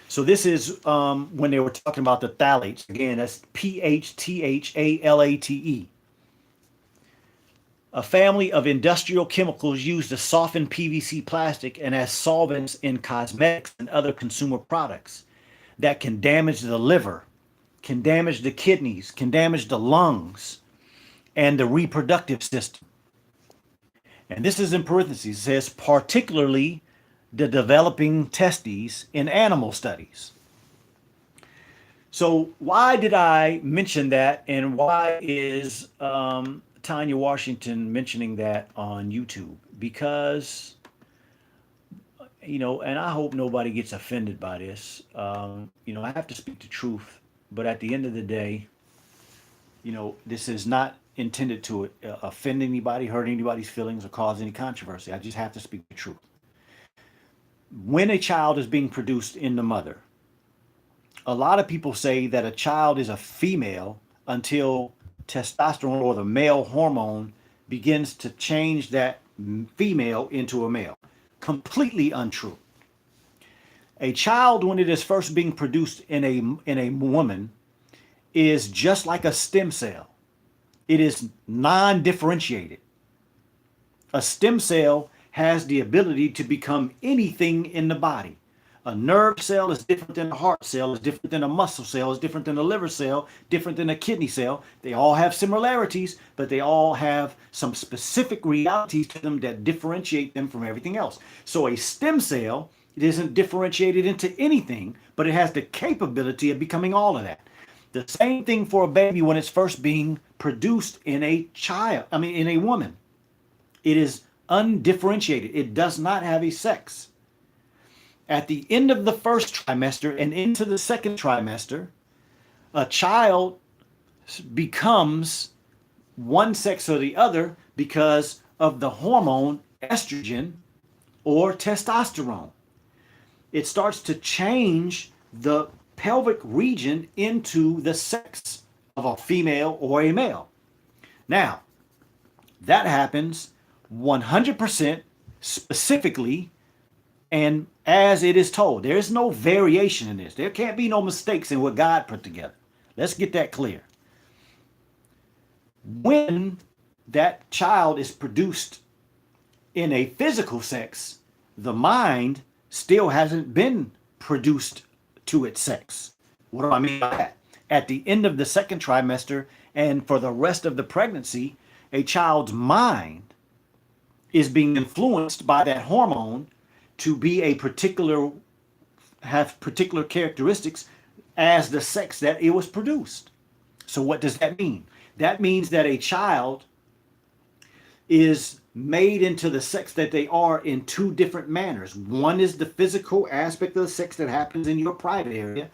So this is when they were talking about the phthalates. Again, that's PHTHALATE. A family of industrial chemicals used to soften PVC plastic and as solvents in cosmetics and other consumer products that can damage the liver, can damage the kidneys, can damage the lungs, and the reproductive system. And this is in parentheses, it says particularly the developing testes in animal studies. So why did I mention that, and why is Tanya Washington mentioning that on YouTube? Because, and I hope nobody gets offended by this. I have to speak the truth, but at the end of the day, this is not intended to offend anybody, hurt anybody's feelings, or cause any controversy. I just have to speak the truth. When a child is being produced in the mother, a lot of people say that a child is a female until testosterone or the male hormone begins to change that female into a male. Completely untrue. A child, when it is first being produced in a woman, is just like a stem cell. It is non-differentiated. A stem cell has the ability to become anything in the body. A nerve cell is different than a heart cell, is different than a muscle cell, is different than a liver cell, different than a kidney cell. They all have similarities, but they all have some specific realities to them that differentiate them from everything else. So a stem cell, it isn't differentiated into anything, but it has the capability of becoming all of that. The same thing for a baby when it's first being produced in a in a woman. It is undifferentiated. It does not have a sex. At the end of the first trimester and into the second trimester, a child becomes one sex or the other because of the hormone estrogen or testosterone. It starts to change the pelvic region into the sex of a female or a male. Now, that happens 100% specifically and as it is told. There is no variation in this. There can't be no mistakes in what God put together. Let's get that clear. When that child is produced in a physical sex, the mind still hasn't been produced to its sex. What do I mean by that? At the end of the second trimester and for the rest of the pregnancy, a child's mind is being influenced by that hormone to be have particular characteristics as the sex that it was produced. So what does that mean? That means that a child is made into the sex that they are in two different manners. One is the physical aspect of the sex that happens in your private area,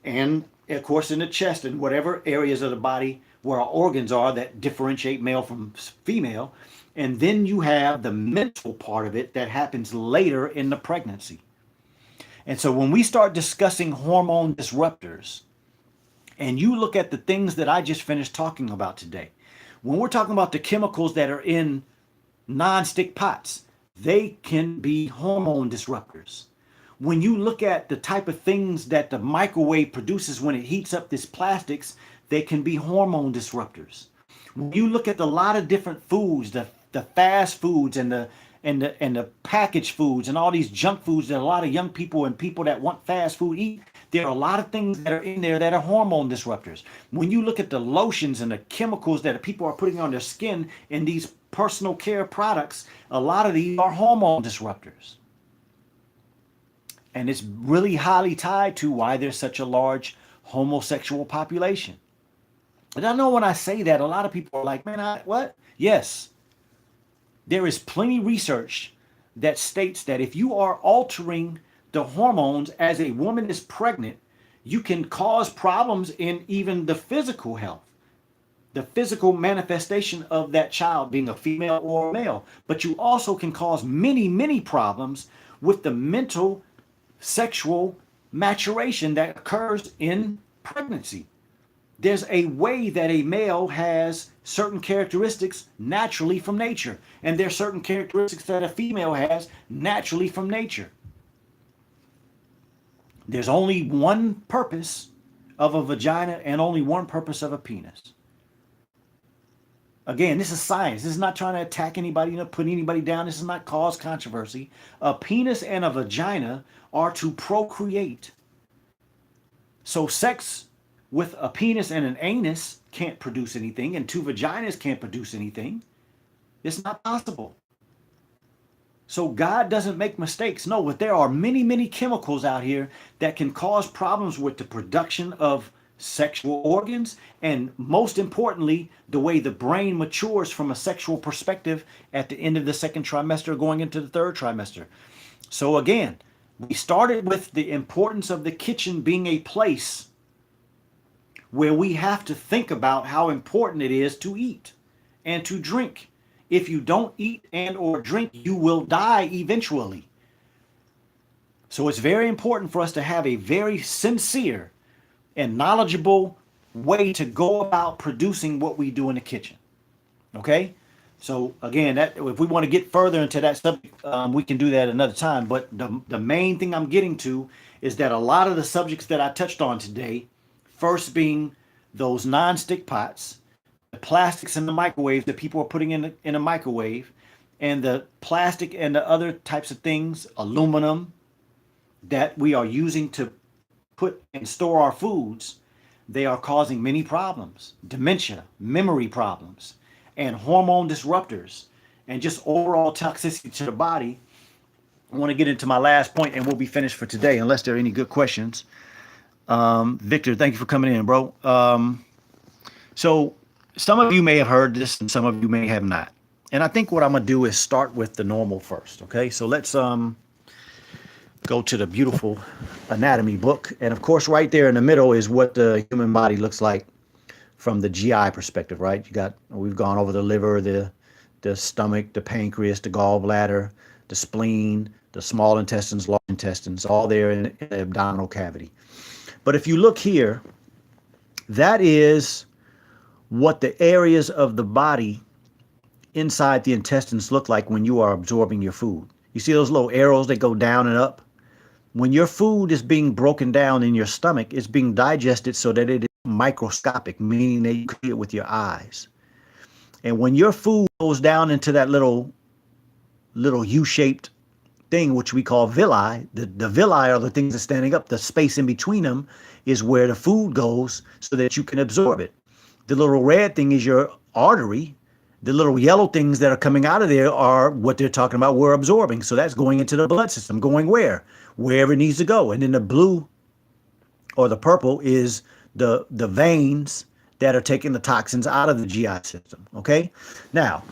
and of course in the chest and whatever areas of the body where our organs are that differentiate male from female. And then you have the mental part of it that happens later in the pregnancy. And so when we start discussing hormone disruptors, and you look at the things that I just finished talking about today, when we're talking about the chemicals that are in non-stick pots, they can be hormone disruptors. When you look at the type of things that the microwave produces when it heats up these plastics, they can be hormone disruptors. When you look at a lot of different foods, the fast foods and the packaged foods and all these junk foods that a lot of young people and people that want fast food eat, there are a lot of things that are in there that are hormone disruptors. When you look at the lotions and the chemicals that people are putting on their skin in these personal care products, a lot of these are hormone disruptors. And it's really highly tied to why there's such a large homosexual population. And I know when I say that, a lot of people are like, man, what? Yes. There is plenty of research that states that if you are altering the hormones as a woman is pregnant, you can cause problems in even the physical health, the physical manifestation of that child being a female or a male. But you also can cause many, many problems with the mental, sexual maturation that occurs in pregnancy. There's a way that a male has certain characteristics naturally from nature, and there's certain characteristics that a female has naturally from nature. There's only one purpose of a vagina and only one purpose of a penis. Again, this is science. This is not trying to attack anybody, put anybody down. This is not cause controversy. A penis and a vagina are to procreate. So sex with a penis and an anus can't produce anything, and two vaginas can't produce anything. It's not possible. So God doesn't make mistakes. No, but there are many, many chemicals out here that can cause problems with the production of sexual organs, and most importantly, the way the brain matures from a sexual perspective at the end of the second trimester going into the third trimester. So again, we started with the importance of the kitchen being a place where we have to think about how important it is to eat. and to drink. If you don't eat and or drink, you will die eventually. So it's very important for us to have a very sincere and knowledgeable way to go about producing what we do in the kitchen. Okay? So again, that if we want to get further into that subject, we can do that another time. But the main thing I'm getting to is that a lot of the subjects that I touched on today, first being those non-stick pots, the plastics in the microwave that people are putting in a microwave, and the plastic and the other types of things, aluminum, that we are using to put and store our foods, they are causing many problems: dementia, memory problems, and hormone disruptors, and just overall toxicity to the body. I want to get into my last point and we'll be finished for today, unless there are any good questions. Victor, thank you for coming in, bro. So some of you may have heard this and some of you may have not. And I think what I'm going to do is start with the normal first. Okay, so let's go to the beautiful anatomy book. And of course, right there in the middle is what the human body looks like from the GI perspective, right? We've gone over the liver, the stomach, the pancreas, the gallbladder, the spleen, the small intestines, large intestines, all there in the abdominal cavity. But if you look here, that is what the areas of the body inside the intestines look like when you are absorbing your food. You see those little arrows that go down and up? When your food is being broken down in your stomach, it's being digested so that it is microscopic, meaning that you can see it with your eyes. And when your food goes down into that little U-shaped thing, which we call villi, the villi are the things that are standing up. The space in between them is where the food goes so that you can absorb it. The little red thing is your artery. The little yellow things that are coming out of there are what they're talking about we're absorbing. So that's going into the blood system, going where? Wherever it needs to go. And then the blue or the purple is the veins that are taking the toxins out of the GI system. Okay. Now,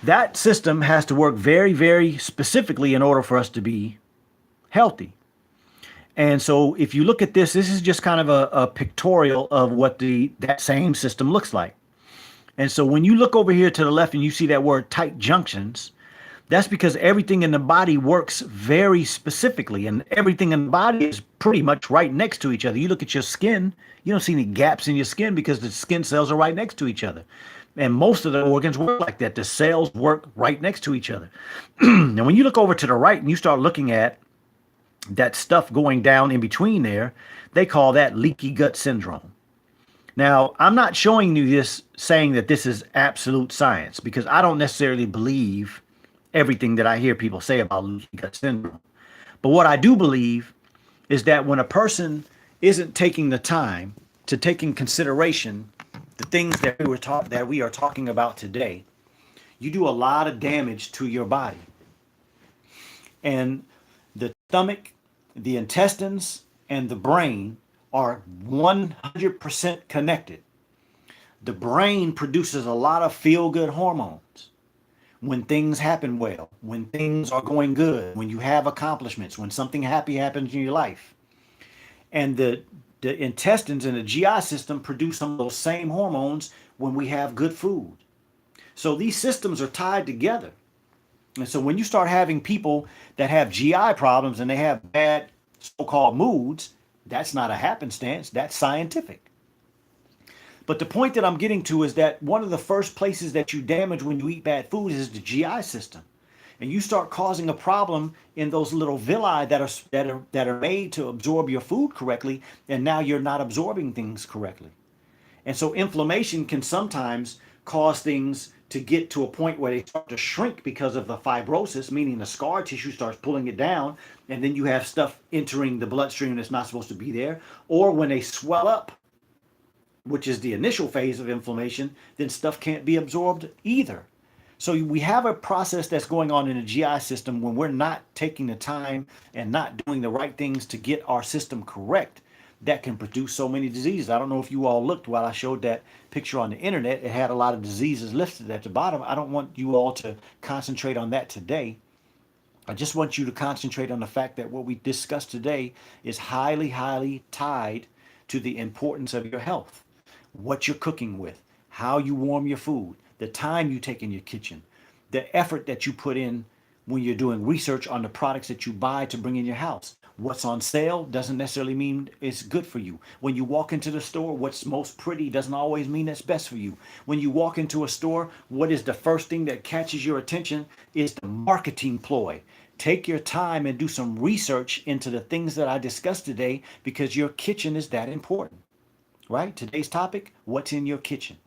that system has to work very, very specifically in order for us to be healthy. And so if you look at this, this is just kind of a pictorial of what that same system looks like. And so when you look over here to the left and you see that word tight junctions, that's because everything in the body works very specifically, and everything in the body is pretty much right next to each other. You look at your skin, you don't see any gaps in your skin because the skin cells are right next to each other. And most of the organs work like that. The cells work right next to each other. Now, when you look over to the right and you start looking at that stuff going down in between there, they call that leaky gut syndrome. Now, I'm not showing you this saying that this is absolute science, because I don't necessarily believe everything that I hear people say about leaky gut syndrome. But what I do believe is that when a person isn't taking the time to take in consideration the things that we are talking about today, you do a lot of damage to your body. And the stomach, the intestines, and the brain are 100% connected. The brain produces a lot of feel-good hormones when things happen well, when things are going good, when you have accomplishments, when something happy happens in your life. And the intestines and the GI system produce some of those same hormones when we have good food. So these systems are tied together. And so when you start having people that have GI problems and they have bad so-called moods, that's not a happenstance, that's scientific. But the point that I'm getting to is that one of the first places that you damage when you eat bad food is the GI system. And you start causing a problem in those little villi that are made to absorb your food correctly, and now you're not absorbing things correctly. And so inflammation can sometimes cause things to get to a point where they start to shrink because of the fibrosis, meaning the scar tissue starts pulling it down, and then you have stuff entering the bloodstream that's not supposed to be there. Or when they swell up, which is the initial phase of inflammation, then stuff can't be absorbed either. So we have a process that's going on in the GI system when we're not taking the time and not doing the right things to get our system correct, that can produce so many diseases. I don't know if you all looked while I showed that picture on the internet. It had a lot of diseases listed at the bottom. I don't want you all to concentrate on that today. I just want you to concentrate on the fact that what we discussed today is highly, highly tied to the importance of your health. What you're cooking with, how you warm your food, the time you take in your kitchen, the effort that you put in when you're doing research on the products that you buy to bring in your house. What's on sale doesn't necessarily mean it's good for you. When you walk into the store, what's most pretty doesn't always mean that's best for you. When you walk into a store, what is the first thing that catches your attention is the marketing ploy. Take your time and do some research into the things that I discussed today because your kitchen is that important, right? Today's topic, what's in your kitchen?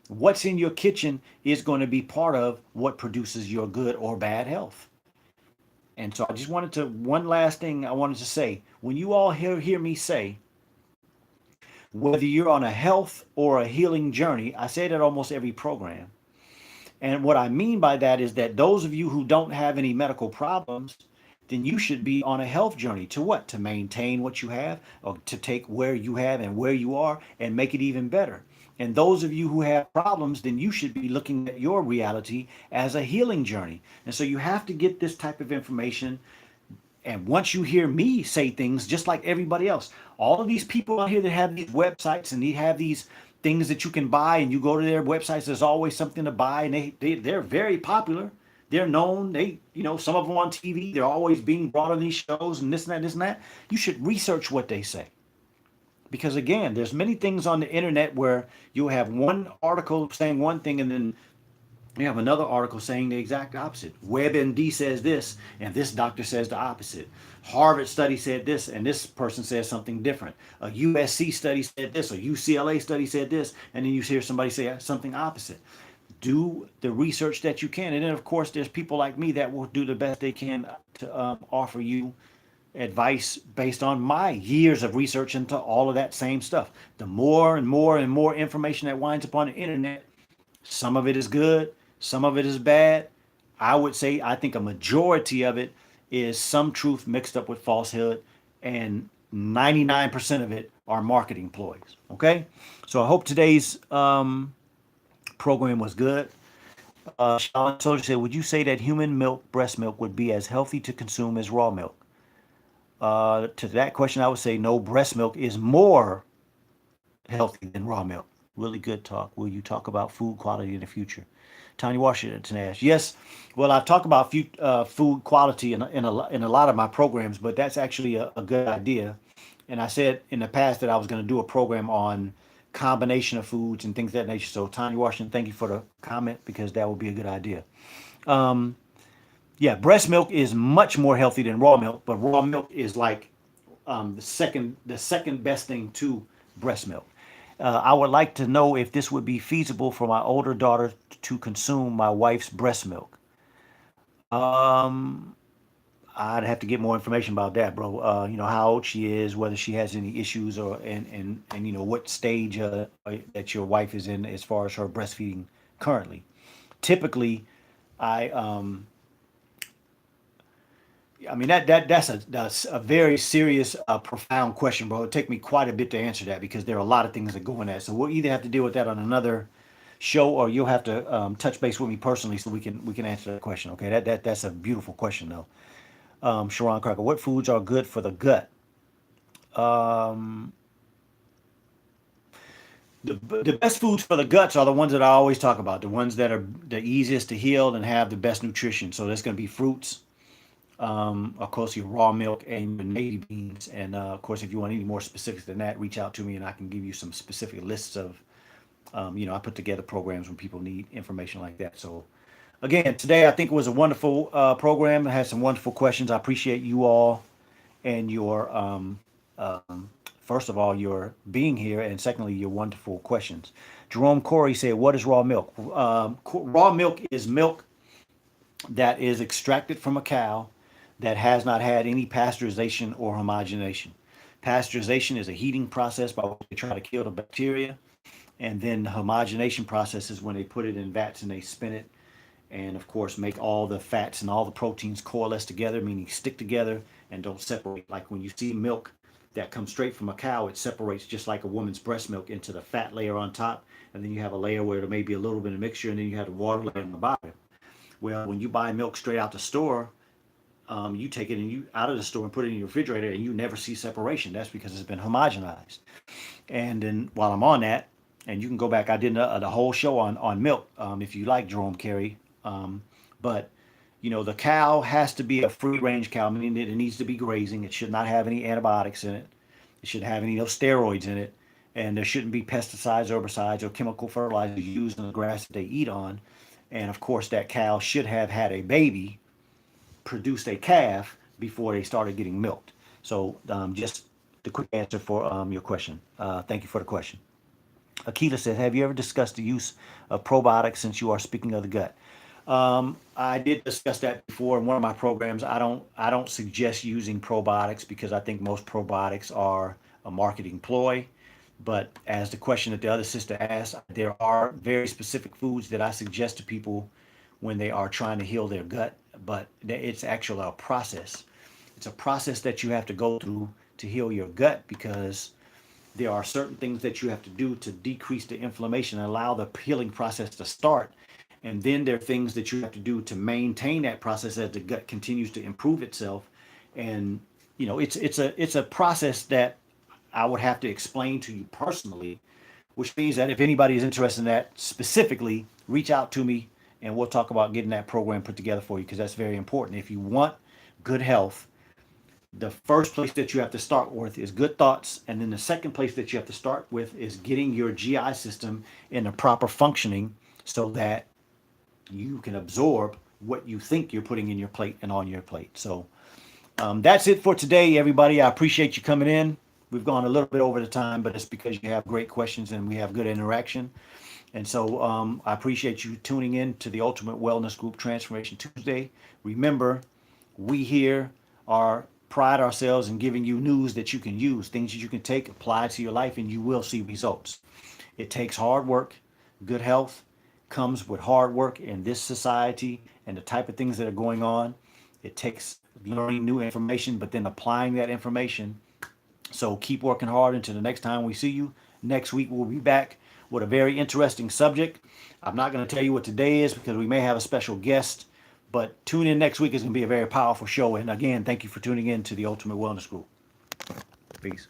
What's in your kitchen is going to be part of what produces your good or bad health. And so I just wanted to, one last thing I wanted to say. When you all hear me say, whether you're on a health or a healing journey, I say that almost every program. And what I mean by that is that those of you who don't have any medical problems, then you should be on a health journey to what? To maintain what you have, or to take where you have and where you are and make it even better. And those of you who have problems, then you should be looking at your reality as a healing journey. And so you have to get this type of information. And once you hear me say things, just like everybody else, all of these people out here that have these websites and they have these things that you can buy, and you go to their websites, there's always something to buy, and they're very popular. They're known. Some of them on TV, they're always being brought on these shows and this and that, this and that. You should research what they say. Because again, there's many things on the internet where you'll have one article saying one thing and then you have another article saying the exact opposite. WebMD says this and this doctor says the opposite. Harvard study said this and this person says something different. A USC study said this, or UCLA study said this, and then you hear somebody say something opposite. Do the research that you can. And then of course there's people like me that will do the best they can to offer you advice based on my years of research into all of that same stuff. The more and more and more information that winds up on the internet, some of it is good, some of it is bad. I would say I think a majority of it is some truth mixed up with falsehood, and 99% of it are marketing ploys. Okay, so I hope today's program was good. Sean Soldier said, would you say that human milk, breast milk, would be as healthy to consume as raw milk? To that question, I would say no, breast milk is more healthy than raw milk. Really good talk. Will you talk about food quality in the future? Tanya Washington asked, yes. Well, I've talked about food quality in a lot of my programs, but that's actually a good idea. And I said in the past that I was going to do a program on combination of foods and things of that nature. So Tanya Washington, thank you for the comment, because that would be a good idea. Yeah, breast milk is much more healthy than raw milk, but raw milk is like the second best thing to breast milk. I would like to know if this would be feasible for my older daughter to consume my wife's breast milk. Um, I'd have to get more information about that, bro. How old she is, whether she has any issues, or and what stage that your wife is in as far as her breastfeeding currently. Typically, I I mean that's a very serious, profound question, bro. It'd take me quite a bit to answer that because there are a lot of things that go in that. So we'll either have to deal with that on another show, or you'll have to touch base with me personally so we can answer that question. Okay, that's a beautiful question though. Sharon Cracker, what foods are good for the gut? Um, the best foods for the guts are the ones that I always talk about, the ones that are the easiest to heal and have the best nutrition. So that's going to be fruits, of course, your raw milk and your navy beans. And of course, if you want any more specifics than that, reach out to me and I can give you some specific lists of, I put together programs when people need information like that. So again, today I think it was a wonderful program. It had some wonderful questions. I appreciate you all and your, first of all, your being here, and secondly, your wonderful questions. Jerome Corey said, what is raw milk? Raw milk is milk that is extracted from a cow that has not had any pasteurization or homogenization. Pasteurization is a heating process by which they try to kill the bacteria. And then the homogenization process is when they put it in vats and they spin it and, of course, make all the fats and all the proteins coalesce together, meaning stick together and don't separate. Like when you see milk that comes straight from a cow, it separates just like a woman's breast milk into the fat layer on top. And then you have a layer where there may be a little bit of mixture, and then you have the water layer on the bottom. Well, when you buy milk straight out the store, you take it and you out of the store and put it in your refrigerator, and you never see separation. That's because it's been homogenized. And then while I'm on that, And you can go back. I did the whole show on milk, if you like, Jerome Carey. But the cow has to be a free range cow, meaning that it needs to be grazing. It should not have any antibiotics in it. It shouldn't have any steroids in it, and there shouldn't be pesticides, herbicides, or chemical fertilizers used in the grass that they eat on. And of course, that cow should have had a baby, produced a calf before they started getting milked. So just the quick answer for your question. Thank you for the question. Akila says, have you ever discussed the use of probiotics since you are speaking of the gut? I did discuss that before in one of my programs. I don't suggest using probiotics because I think most probiotics are a marketing ploy. But as the question that the other sister asked, there are very specific foods that I suggest to people when they are trying to heal their gut. But it's actually a process. It's a process that you have to go through to heal your gut because there are certain things that you have to do to decrease the inflammation and allow the healing process to start. And then there are things that you have to do to maintain that process as the gut continues to improve itself. And it's a process that I would have to explain to you personally, which means that if anybody is interested in that specifically, reach out to me and we'll talk about getting that program put together for you because that's very important. If you want good health, the first place that you have to start with is good thoughts. And then the second place that you have to start with is getting your GI system in a proper functioning so that you can absorb what you think you're putting in your plate and on your plate. So that's it for today, everybody. I appreciate you coming in. We've gone a little bit over the time, but it's because you have great questions and we have good interaction. And so I appreciate you tuning in to the Ultimate Wellness Group Transformation Tuesday. Remember, we here pride ourselves in giving you news that you can use, things that you can take, apply to your life, and you will see results. It takes hard work. Good health comes with hard work in this society and the type of things that are going on. It takes learning new information, but then applying that information. So keep working hard until the next time we see you. Next week, we'll be back with a very interesting subject. I'm not going to tell you what today is because we may have a special guest, but tune in next week. It's going to be a very powerful show. And again, thank you for tuning in to the Ultimate Wellness Group. Peace.